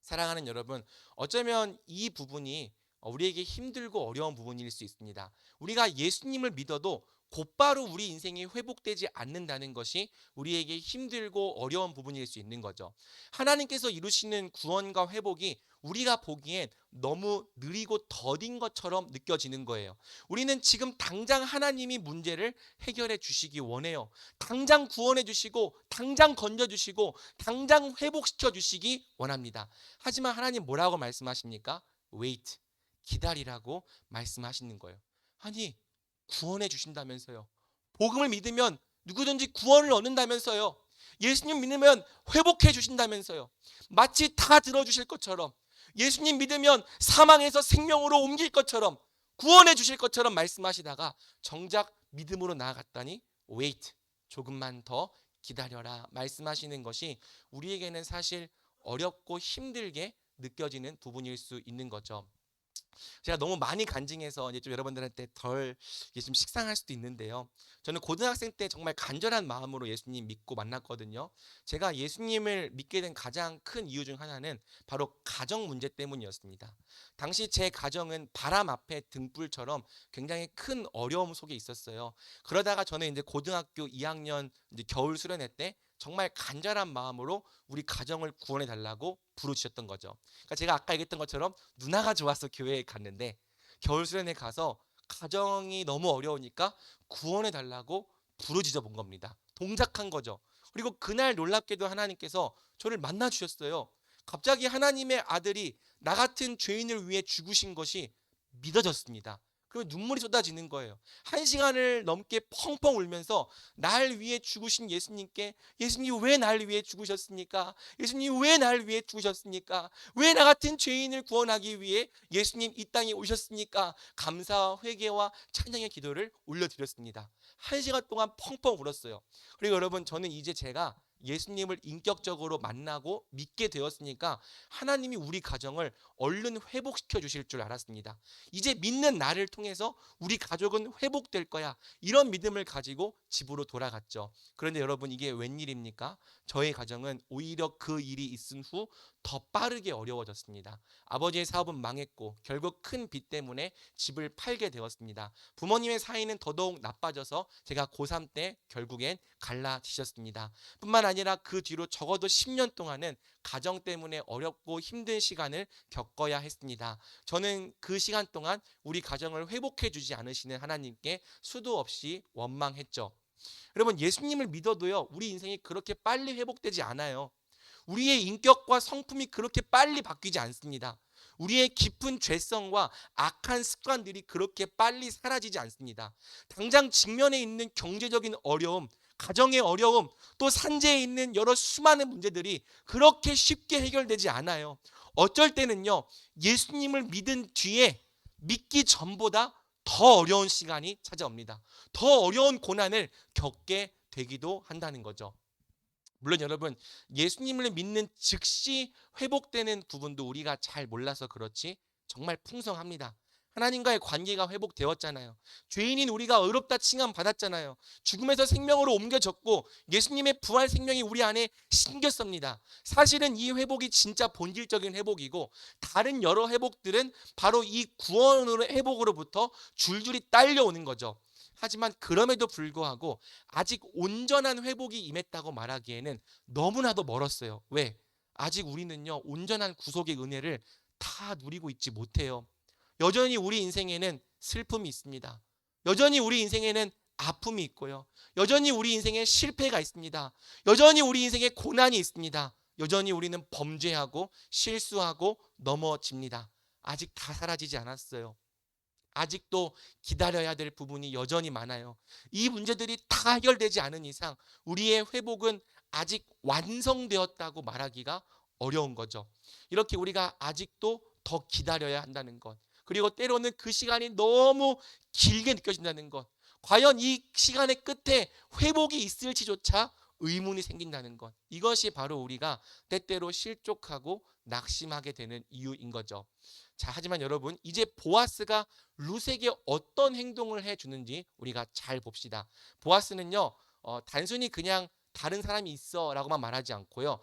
Speaker 1: 사랑하는 여러분, 어쩌면 이 부분이 우리에게 힘들고 어려운 부분일 수 있습니다. 우리가 예수님을 믿어도 곧바로 우리 인생이 회복되지 않는다는 것이 우리에게 힘들고 어려운 부분일 수 있는 거죠. 하나님께서 이루시는 구원과 회복이 우리가 보기엔 너무 느리고 더딘 것처럼 느껴지는 거예요. 우리는 지금 당장 하나님이 문제를 해결해 주시기 원해요. 당장 구원해 주시고, 당장 건져 주시고, 당장 회복시켜 주시기 원합니다. 하지만 하나님 뭐라고 말씀하십니까? Wait, 기다리라고 말씀하시는 거예요. 아니, 구원해 주신다면서요. 복음을 믿으면 누구든지 구원을 얻는다면서요. 예수님 믿으면 회복해 주신다면서요. 마치 다 들어주실 것처럼, 예수님 믿으면 사망에서 생명으로 옮길 것처럼, 구원해 주실 것처럼 말씀하시다가 정작 믿음으로 나아갔다니 wait, 조금만 더 기다려라 말씀하시는 것이 우리에게는 사실 어렵고 힘들게 느껴지는 부분일 수 있는 거죠. 제가 너무 많이 간증해서 이제 좀 여러분들한테 덜 이게 좀 식상할 수도 있는데요. 저는 고등학생 때 정말 간절한 마음으로 예수님 믿고 만났거든요. 제가 예수님을 믿게 된 가장 큰 이유 중 하나는 바로 가정 문제 때문이었습니다. 당시 제 가정은 바람 앞에 등불처럼 굉장히 큰 어려움 속에 있었어요. 그러다가 저는 이제 고등학교 2학년 이제 겨울 수련회 때 정말 간절한 마음으로 우리 가정을 구원해 달라고 부르셨던 거죠. 그러니까 제가 아까 얘기했던 것처럼 누나가 좋아서 교회에 갔는데 겨울 수련회 가서 가정이 너무 어려우니까 구원해 달라고 부르짖어 본 겁니다. 동작한 거죠. 그리고 그날 놀랍게도 하나님께서 저를 만나 주셨어요. 갑자기 하나님의 아들이 나 같은 죄인을 위해 죽으신 것이 믿어졌습니다. 그리고 눈물이 쏟아지는 거예요. 1시간을 넘게 펑펑 울면서 날 위해 죽으신 예수님께, 예수님 왜 날 위해 죽으셨습니까? 예수님 왜 날 위해 죽으셨습니까? 왜 나 같은 죄인을 구원하기 위해 예수님 이 땅에 오셨습니까? 감사와 회개와 찬양의 기도를 올려드렸습니다. 1시간 동안 펑펑 울었어요. 그리고 여러분, 저는 이제 제가 예수님을 인격적으로 만나고 믿게 되었으니까 하나님이 우리 가정을 얼른 회복시켜 주실 줄 알았습니다. 이제 믿는 나를 통해서 우리 가족은 회복될 거야, 이런 믿음을 가지고 집으로 돌아갔죠. 그런데 여러분, 이게 웬일입니까? 저의 가정은 오히려 그 일이 있은 후 더 빠르게 어려워졌습니다. 아버지의 사업은 망했고 결국 큰 빚 때문에 집을 팔게 되었습니다. 부모님의 사이는 더더욱 나빠져서 제가 고3 때 결국엔 갈라지셨습니다. 뿐만 아니라 그 뒤로 적어도 10년 동안은 가정 때문에 어렵고 힘든 시간을 겪어야 했습니다. 저는 그 시간 동안 우리 가정을 회복해 주지 않으시는 하나님께 수도 없이 원망했죠. 여러분, 예수님을 믿어도요, 우리 인생이 그렇게 빨리 회복되지 않아요. 우리의 인격과 성품이 그렇게 빨리 바뀌지 않습니다. 우리의 깊은 죄성과 악한 습관들이 그렇게 빨리 사라지지 않습니다. 당장 직면에 있는 경제적인 어려움, 가정의 어려움, 또 산재에 있는 여러 수많은 문제들이 그렇게 쉽게 해결되지 않아요. 어쩔 때는요, 예수님을 믿은 뒤에 믿기 전보다 더 어려운 시간이 찾아옵니다. 더 어려운 고난을 겪게 되기도 한다는 거죠. 물론 여러분, 예수님을 믿는 즉시 회복되는 부분도 우리가 잘 몰라서 그렇지 정말 풍성합니다. 하나님과의 관계가 회복되었잖아요. 죄인인 우리가 의롭다 칭함 받았잖아요. 죽음에서 생명으로 옮겨졌고 예수님의 부활 생명이 우리 안에 심겼습니다. 사실은 이 회복이 진짜 본질적인 회복이고, 다른 여러 회복들은 바로 이 구원으로 회복으로부터 줄줄이 딸려오는 거죠. 하지만 그럼에도 불구하고 아직 온전한 회복이 임했다고 말하기에는 너무나도 멀었어요. 왜? 아직 우리는요, 온전한 구속의 은혜를 다 누리고 있지 못해요. 여전히 우리 인생에는 슬픔이 있습니다. 여전히 우리 인생에는 아픔이 있고요. 여전히 우리 인생에 실패가 있습니다. 여전히 우리 인생에 고난이 있습니다. 여전히 우리는 범죄하고 실수하고 넘어집니다. 아직 다 사라지지 않았어요. 아직도 기다려야 될 부분이 여전히 많아요. 이 문제들이 다 해결되지 않은 이상 우리의 회복은 아직 완성되었다고 말하기가 어려운 거죠. 이렇게 우리가 아직도 더 기다려야 한다는 것. 그리고 때로는 그 시간이 너무 길게 느껴진다는 것. 과연 이 시간의 끝에 회복이 있을지조차 의문이 생긴다는 것. 이것이 바로 우리가 때때로 실족하고 낙심하게 되는 이유인 거죠. 자, 하지만 여러분, 이제 보아스가 룻에게 어떤 행동을 해주는지 우리가 잘 봅시다. 보아스는요, 단순히 그냥 다른 사람이 있어라고만 말하지 않고요,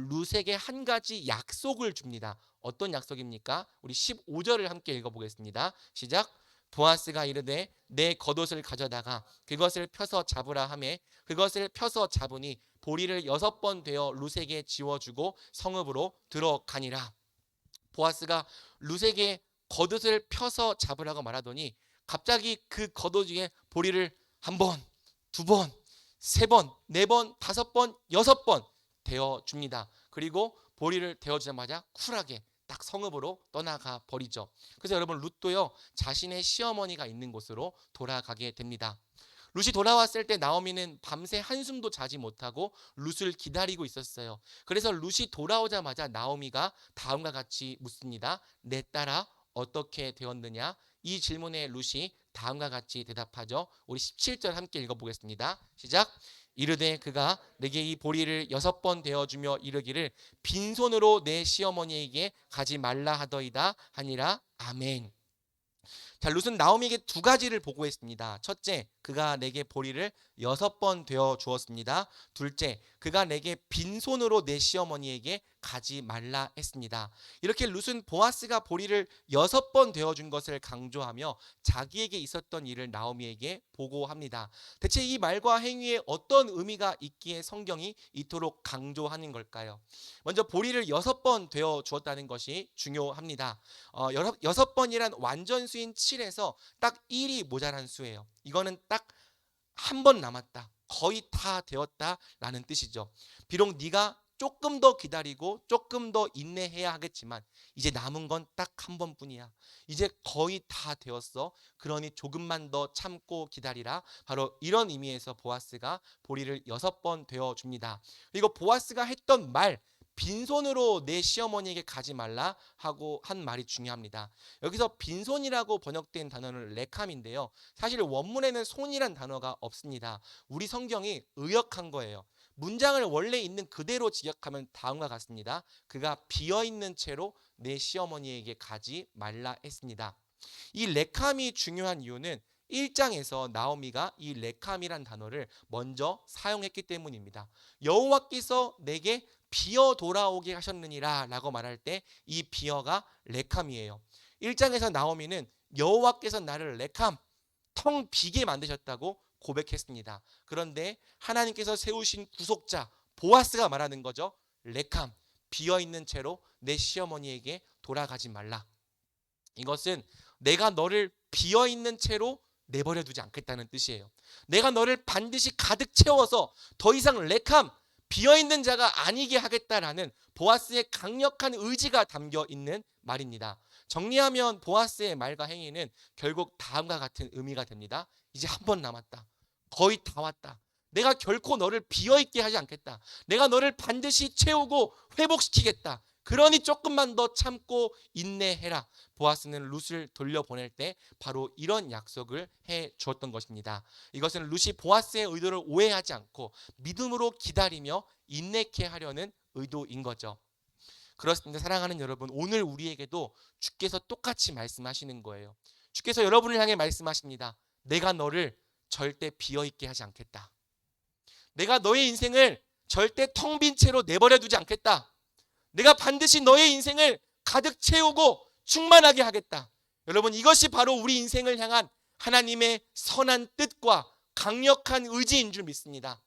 Speaker 1: 룻에게 한 가지 약속을 줍니다. 어떤 약속입니까? 우리 15절을 함께 읽어보겠습니다. 시작. 보아스가 이르되 내 겉옷을 가져다가 그것을 펴서 잡으라 하매 그것을 펴서 잡으니 보리를 6번 되어 룻에게 지워주고 성읍으로 들어가니라. 보아스가 룻에게 겉옷을 펴서 잡으라고 말하더니 갑자기 그 겉옷 위에 보리를 한 번, 두 번, 세 번, 네 번, 5번, 6번 대어 줍니다. 그리고 보리를 대어 주자마자 쿨하게 딱 성읍으로 떠나가 버리죠. 그래서 여러분, 룻도요 자신의 시어머니가 있는 곳으로 돌아가게 됩니다. 룻이 돌아왔을 때 나오미는 밤새 한숨도 자지 못하고 룻을 기다리고 있었어요. 그래서 룻이 돌아오자마자 나오미가 다음과 같이 묻습니다. 내 딸아 어떻게 되었느냐? 이 질문에 룻이 다음과 같이 대답하죠. 우리 17절 함께 읽어보겠습니다. 시작. 이르되 그가 내게 이 보리를 6번 되어주며 이르기를 빈손으로 내 시어머니에게 가지 말라 하더이다 하니라. 아멘. 자, 룻은 나오미에게 두 가지를 보고했습니다. 첫째, 그가 내게 보리를 6번 되어 주었습니다. 둘째, 그가 내게 빈손으로 내 시어머니에게 가지 말라 했습니다. 이렇게 룻은 보아스가 보리를 6번 되어 준 것을 강조하며 자기에게 있었던 일을 나오미에게 보고합니다. 대체 이 말과 행위에 어떤 의미가 있기에 성경이 이토록 강조하는 걸까요? 먼저 보리를 6번 되어 주었다는 것이 중요합니다. 6번이란 완전수인 7에서 딱 1이 모자란 수예요. 이거는 딱 한 번 남았다, 거의 다 되었다라는 뜻이죠. 비록 네가 조금 더 기다리고 조금 더 인내해야 하겠지만 이제 남은 건 딱 한 번뿐이야. 이제 거의 다 되었어. 그러니 조금만 더 참고 기다리라. 바로 이런 의미에서 보아스가 보리를 6번 되어 줍니다. 그리고 보아스가 했던 말, 빈손으로 내 시어머니에게 가지 말라 하고 한 말이 중요합니다. 여기서 빈손이라고 번역된 단어는 레캄인데요. 사실 원문에는 손이란 단어가 없습니다. 우리 성경이 의역한 거예요. 문장을 원래 있는 그대로 직역하면 다음과 같습니다. 그가 비어있는 채로 내 시어머니에게 가지 말라 했습니다. 이 레캄이 중요한 이유는 1장에서 나오미가 이 레캄이란 단어를 먼저 사용했기 때문입니다. 여호와께서 내게 비어 돌아오게 하셨느니라 라고 말할 때 이 비어가 레캄이에요. 1장에서 나오미는 여호와께서 나를 레캄, 텅 비게 만드셨다고 고백했습니다. 그런데 하나님께서 세우신 구속자 보아스가 말하는 거죠. 레캄, 비어있는 채로 내 시어머니에게 돌아가지 말라. 이것은 내가 너를 비어있는 채로 내버려 두지 않겠다는 뜻이에요. 내가 너를 반드시 가득 채워서 더 이상 레캄, 비어있는 자가 아니게 하겠다라는 보아스의 강력한 의지가 담겨 있는 말입니다. 정리하면 보아스의 말과 행위는 결국 다음과 같은 의미가 됩니다. 이제 한 번 남았다. 거의 다 왔다. 내가 결코 너를 비어있게 하지 않겠다. 내가 너를 반드시 채우고 회복시키겠다. 그러니 조금만 더 참고 인내해라. 보아스는 룻을 돌려보낼 때 바로 이런 약속을 해 주었던 것입니다. 이것은 룻이 보아스의 의도를 오해하지 않고 믿음으로 기다리며 인내케 하려는 의도인 거죠. 그렇습니다. 사랑하는 여러분, 오늘 우리에게도 주께서 똑같이 말씀하시는 거예요. 주께서 여러분을 향해 말씀하십니다. 내가 너를 절대 비어있게 하지 않겠다. 내가 너의 인생을 절대 텅 빈 채로 내버려 두지 않겠다. 내가 반드시 너의 인생을 가득 채우고 충만하게 하겠다. 여러분, 이것이 바로 우리 인생을 향한 하나님의 선한 뜻과 강력한 의지인 줄 믿습니다.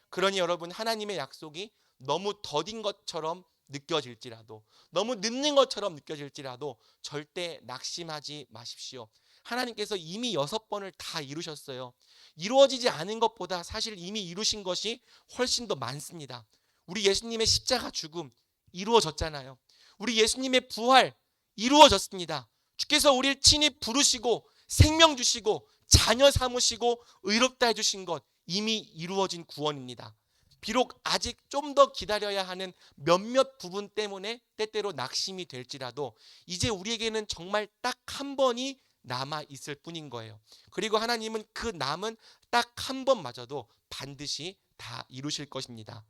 Speaker 1: 그러니 여러분, 하나님의 약속이 너무 더딘 것처럼 느껴질지라도, 너무 늦는 것처럼 느껴질지라도 절대 낙심하지 마십시오. 하나님께서 이미 6번을 다 이루셨어요. 이루어지지 않은 것보다 사실 이미 이루신 것이 훨씬 더 많습니다. 우리 예수님의 십자가 죽음 이루어졌잖아요. 우리 예수님의 부활 이루어졌습니다. 주께서 우리를 친히 부르시고 생명 주시고 자녀 삼으시고 의롭다 해주신 것, 이미 이루어진 구원입니다. 비록 아직 좀 더 기다려야 하는 몇몇 부분 때문에 때때로 낙심이 될지라도 이제 우리에게는 정말 딱 한 번이 남아 있을 뿐인 거예요. 그리고 하나님은 그 남은 딱 한 번마저도 반드시 다 이루실 것입니다.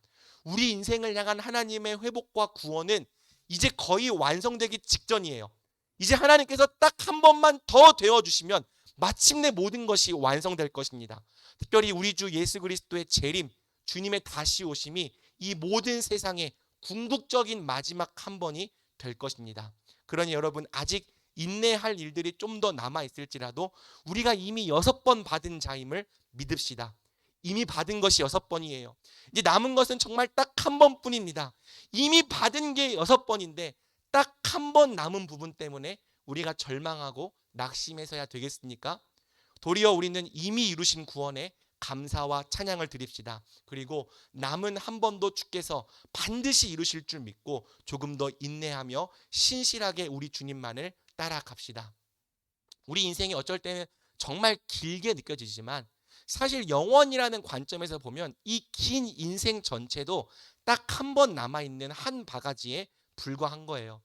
Speaker 1: 우리 인생을 향한 하나님의 회복과 구원은 이제 거의 완성되기 직전이에요. 이제 하나님께서 딱 한 번만 더 되어주시면 마침내 모든 것이 완성될 것입니다. 특별히 우리 주 예수 그리스도의 재림, 주님의 다시 오심이 이 모든 세상의 궁극적인 마지막 한 번이 될 것입니다. 그러니 여러분, 아직 인내할 일들이 좀 더 남아 있을지라도 우리가 이미 6번 받은 자임을 믿읍시다. 이미 받은 것이 6번이에요. 이제 남은 것은 정말 딱 한 번뿐입니다. 이미 받은 게 6번인데 딱 한 번 남은 부분 때문에 우리가 절망하고 낙심해서야 되겠습니까? 도리어 우리는 이미 이루신 구원에 감사와 찬양을 드립시다. 그리고 남은 한 번도 주께서 반드시 이루실 줄 믿고 조금 더 인내하며 신실하게 우리 주님만을 따라갑시다. 우리 인생이 어쩔 때는 정말 길게 느껴지지만 사실 영원이라는 관점에서 보면 이 긴 인생 전체도 딱 한 번 남아있는 한 바가지에 불과한 거예요.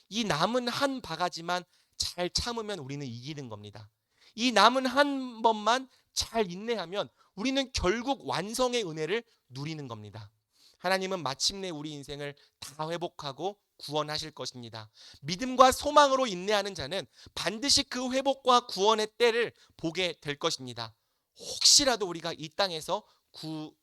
Speaker 1: 이 남은 한 바가지만 잘 참으면 우리는 이기는 겁니다. 이 남은 한 번만 잘 인내하면 우리는 결국 완성의 은혜를 누리는 겁니다. 하나님은 마침내 우리 인생을 다 회복하고 구원하실 것입니다. 믿음과 소망으로 인내하는 자는 반드시 그 회복과 구원의 때를 보게 될 것입니다. 혹시라도 우리가 이 땅에서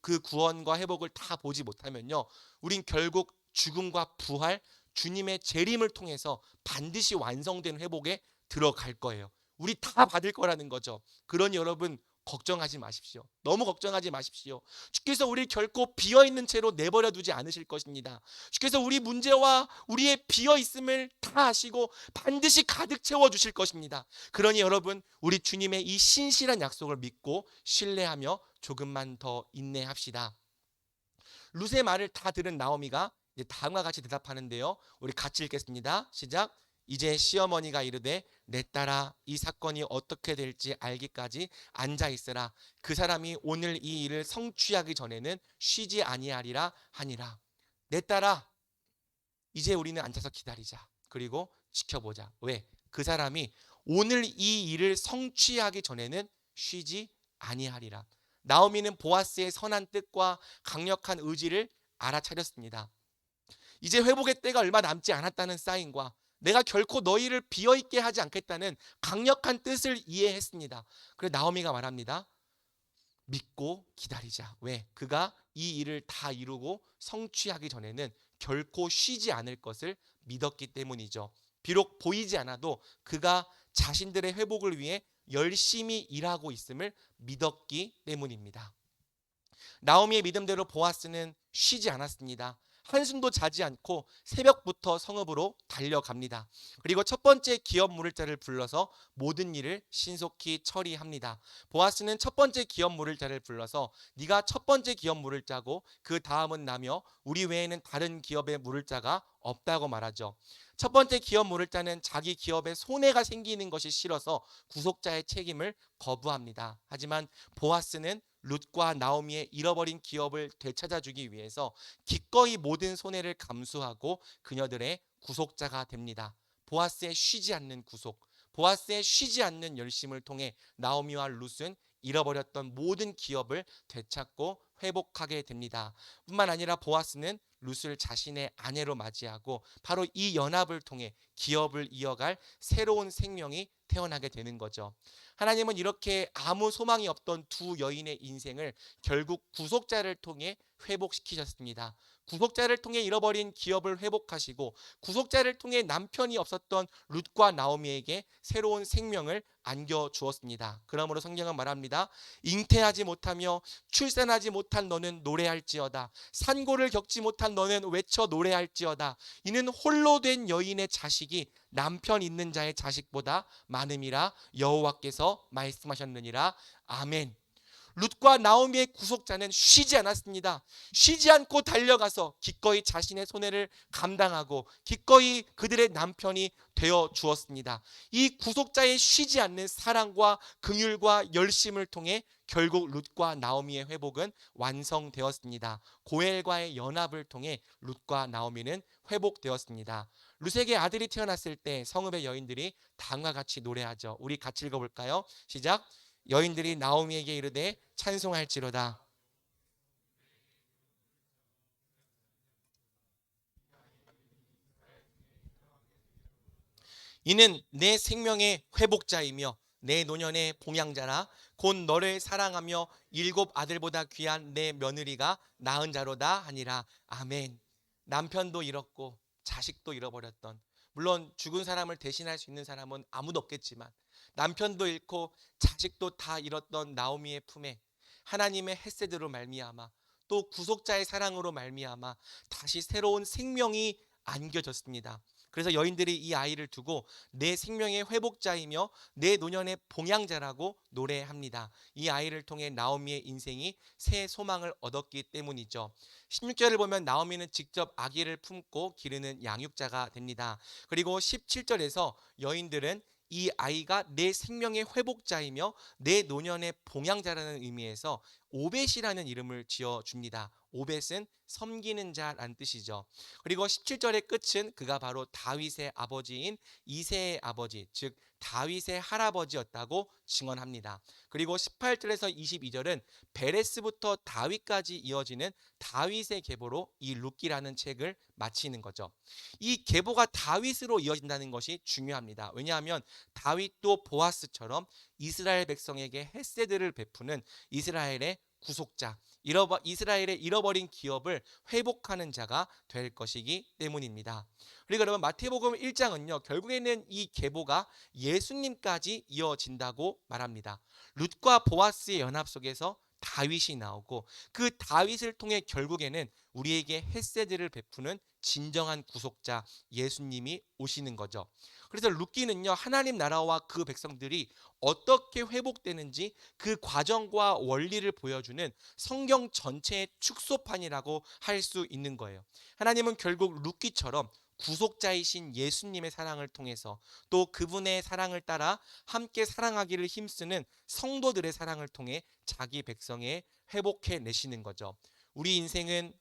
Speaker 1: 그 구원과 회복을 다 보지 못하면요, 우린 결국 죽음과 부활, 주님의 재림을 통해서 반드시 완성된 회복에 들어갈 거예요. 우리 다 받을 거라는 거죠. 그러니 여러분, 걱정하지 마십시오. 너무 걱정하지 마십시오. 주께서 우리를 결코 비어있는 채로 내버려 두지 않으실 것입니다. 주께서 우리 문제와 우리의 비어있음을 다 아시고 반드시 가득 채워주실 것입니다. 그러니 여러분, 우리 주님의 이 신실한 약속을 믿고 신뢰하며 조금만 더 인내합시다. 룻의 말을 다 들은 나오미가 이제 다음과 같이 대답하는데요, 우리 같이 읽겠습니다. 시작. 이제 시어머니가 이르되 내 딸아, 이 사건이 어떻게 될지 알기까지 앉아 있으라. 그 사람이 오늘 이 일을 성취하기 전에는 쉬지 아니하리라 하니라. 내 딸아, 이제 우리는 앉아서 기다리자. 그리고 지켜보자. 왜? 그 사람이 오늘 이 일을 성취하기 전에는 쉬지 아니하리라. 나오미는 보아스의 선한 뜻과 강력한 의지를 알아차렸습니다. 이제 회복의 때가 얼마 남지 않았다는 사인과 내가 결코 너희를 비어있게 하지 않겠다는 강력한 뜻을 이해했습니다. 그래서 나오미가 말합니다. 믿고 기다리자. 왜? 그가 이 일을 다 이루고 성취하기 전에는 결코 쉬지 않을 것을 믿었기 때문이죠. 비록 보이지 않아도 그가 자신들의 회복을 위해 열심히 일하고 있음을 믿었기 때문입니다. 나오미의 믿음대로 보아스는 쉬지 않았습니다. 한숨도 자지 않고 새벽부터 성읍으로 달려갑니다. 그리고 첫 번째 기업 물을 자를 불러서 모든 일을 신속히 처리합니다. 보아스는 첫 번째 기업 물을 자를 불러서 네가 첫 번째 기업 물을 자고 그 다음은 나며 우리 외에는 다른 기업의 물을 자가 없다고 말하죠. 첫 번째 기업 물을 자는 자기 기업에 손해가 생기는 것이 싫어서 구속자의 책임을 거부합니다. 하지만 보아스는 룻과 나오미의 잃어버린 기업을 되찾아주기 위해서 기꺼이 모든 손해를 감수하고 그녀들의 구속자가 됩니다. 보아스의 쉬지 않는 구속, 보아스의 쉬지 않는 열심을 통해 나오미와 룻은 잃어버렸던 모든 기업을 되찾고 회복하게 됩니다. 뿐만 아니라 보아스는 룻을 자신의 아내로 맞이하고 바로 이 연합을 통해 기업을 이어갈 새로운 생명이 태어나게 되는 거죠. 하나님은 이렇게 아무 소망이 없던 두 여인의 인생을 결국 구속자를 통해 회복시키셨습니다. 구속자를 통해 잃어버린 기업을 회복하시고 구속자를 통해 남편이 없었던 룻과 나오미에게 새로운 생명을 안겨주었습니다. 그러므로 성경은 말합니다. 잉태하지 못하며 출산하지 못한 너는 노래할지어다. 산고를 겪지 못한 너는 외쳐 노래할지어다. 이는 홀로 된 여인의 자식이 남편 있는 자의 자식보다 많음이라 여호와께서 말씀하셨느니라. 아멘. 룻과 나오미의 구속자는 쉬지 않았습니다. 쉬지 않고 달려가서 기꺼이 자신의 손해를 감당하고 기꺼이 그들의 남편이 되어 주었습니다. 이 구속자의 쉬지 않는 사랑과 긍휼과 열심을 통해 결국 룻과 나오미의 회복은 완성되었습니다. 고엘과의 연합을 통해 룻과 나오미는 회복되었습니다. 룻에게 아들이 태어났을 때 성읍의 여인들이 다음과 같이 노래하죠. 우리 같이 읽어볼까요? 시작. 여인들이 나오미에게 이르되 찬송할지로다. 이는 내 생명의 회복자이며 내 노년의 봉양자라. 곧 너를 사랑하며 일곱 아들보다 귀한 내 며느리가 낳은 자로다 하니라. 아멘. 남편도 잃었고 자식도 잃어버렸던, 물론 죽은 사람을 대신할 수 있는 사람은 아무도 없겠지만 남편도 잃고 자식도 다 잃었던 나오미의 품에 하나님의 헤세드로 말미암아 또 구속자의 사랑으로 말미암아 다시 새로운 생명이 안겨졌습니다. 그래서 여인들이 이 아이를 두고 내 생명의 회복자이며 내 노년의 봉양자라고 노래합니다. 이 아이를 통해 나오미의 인생이 새 소망을 얻었기 때문이죠. 16절을 보면 나오미는 직접 아기를 품고 기르는 양육자가 됩니다. 그리고 17절에서 여인들은 이 아이가 내 생명의 회복자이며 내 노년의 봉양자라는 의미에서 오벳이라는 이름을 지어줍니다. 오벳은 섬기는 자란 뜻이죠. 그리고 17절의 끝은 그가 바로 다윗의 아버지인 이새의 아버지, 즉 다윗의 할아버지였다고 증언합니다. 그리고 18절에서 22절은 베레스부터 다윗까지 이어지는 다윗의 계보로 이 룻기라는 책을 마치는 거죠. 이 계보가 다윗으로 이어진다는 것이 중요합니다. 왜냐하면 다윗도 보아스처럼 이스라엘 백성에게 헤세드를 베푸는 이스라엘의 구속자, 이스라엘의 잃어버린 기업을 회복하는 자가 될 것이기 때문입니다. 그리고 여러분, 마태복음 1장은요 결국에는 이 계보가 예수님까지 이어진다고 말합니다. 룻과 보아스의 연합 속에서 다윗이 나오고 그 다윗을 통해 결국에는 우리에게 헤세드를 베푸는 진정한 구속자 예수님이 오시는 거죠. 그래서 룻기는요 하나님 나라와 그 백성들이 어떻게 회복되는지 그 과정과 원리를 보여주는 성경 전체의 축소판이라고 할 수 있는 거예요. 하나님은 결국 룻기처럼 구속자이신 예수님의 사랑을 통해서 또 그분의 사랑을 따라 함께 사랑하기를 힘쓰는 성도들의 사랑을 통해 자기 백성에 회복해 내시는 거죠. 우리 인생은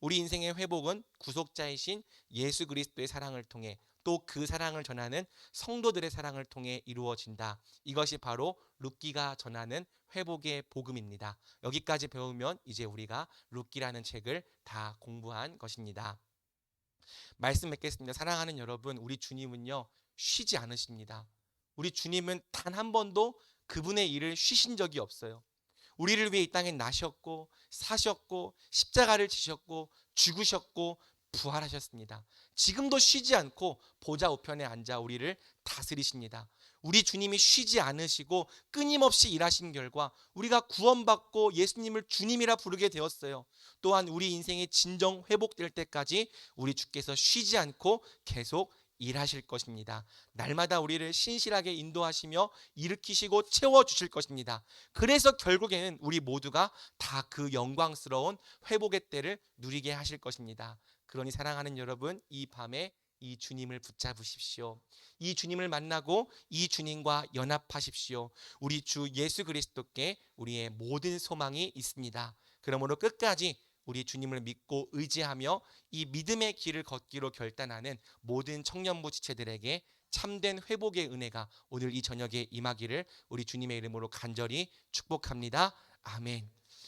Speaker 1: 우리 인생의 회복은 구속자이신 예수 그리스도의 사랑을 통해 또 그 사랑을 전하는 성도들의 사랑을 통해 이루어진다. 이것이 바로 룻기가 전하는 회복의 복음입니다. 여기까지 배우면 이제 우리가 룻기라는 책을 다 공부한 것입니다. 말씀 맺겠습니다. 사랑하는 여러분, 우리 주님은요 쉬지 않으십니다. 우리 주님은 단 한 번도 그분의 일을 쉬신 적이 없어요. 우리를 위해 이 땅에 나셨고 사셨고 십자가를 지셨고 죽으셨고 부활하셨습니다. 지금도 쉬지 않고 보좌 우편에 앉아 우리를 다스리십니다. 우리 주님이 쉬지 않으시고 끊임없이 일하신 결과 우리가 구원받고 예수님을 주님이라 부르게 되었어요. 또한 우리 인생이 진정 회복될 때까지 우리 주께서 쉬지 않고 계속 일하실 것입니다. 날마다 우리를 신실하게 인도하시며 일으키시고 채워주실 것입니다. 그래서 결국에는 우리 모두가 다 그 영광스러운 회복의 때를 누리게 하실 것입니다. 그러니 사랑하는 여러분, 이 밤에 이 주님을 붙잡으십시오. 이 주님을 만나고 이 주님과 연합하십시오. 우리 주 예수 그리스도께 우리의 모든 소망이 있습니다. 그러므로 끝까지 우리 주님을 믿고 의지하며 이 믿음의 길을 걷기로 결단하는 모든 청년부 지체들에게 참된 회복의 은혜가 오늘 이 저녁에 임하기를 우리 주님의 이름으로 간절히 축복합니다. 아멘.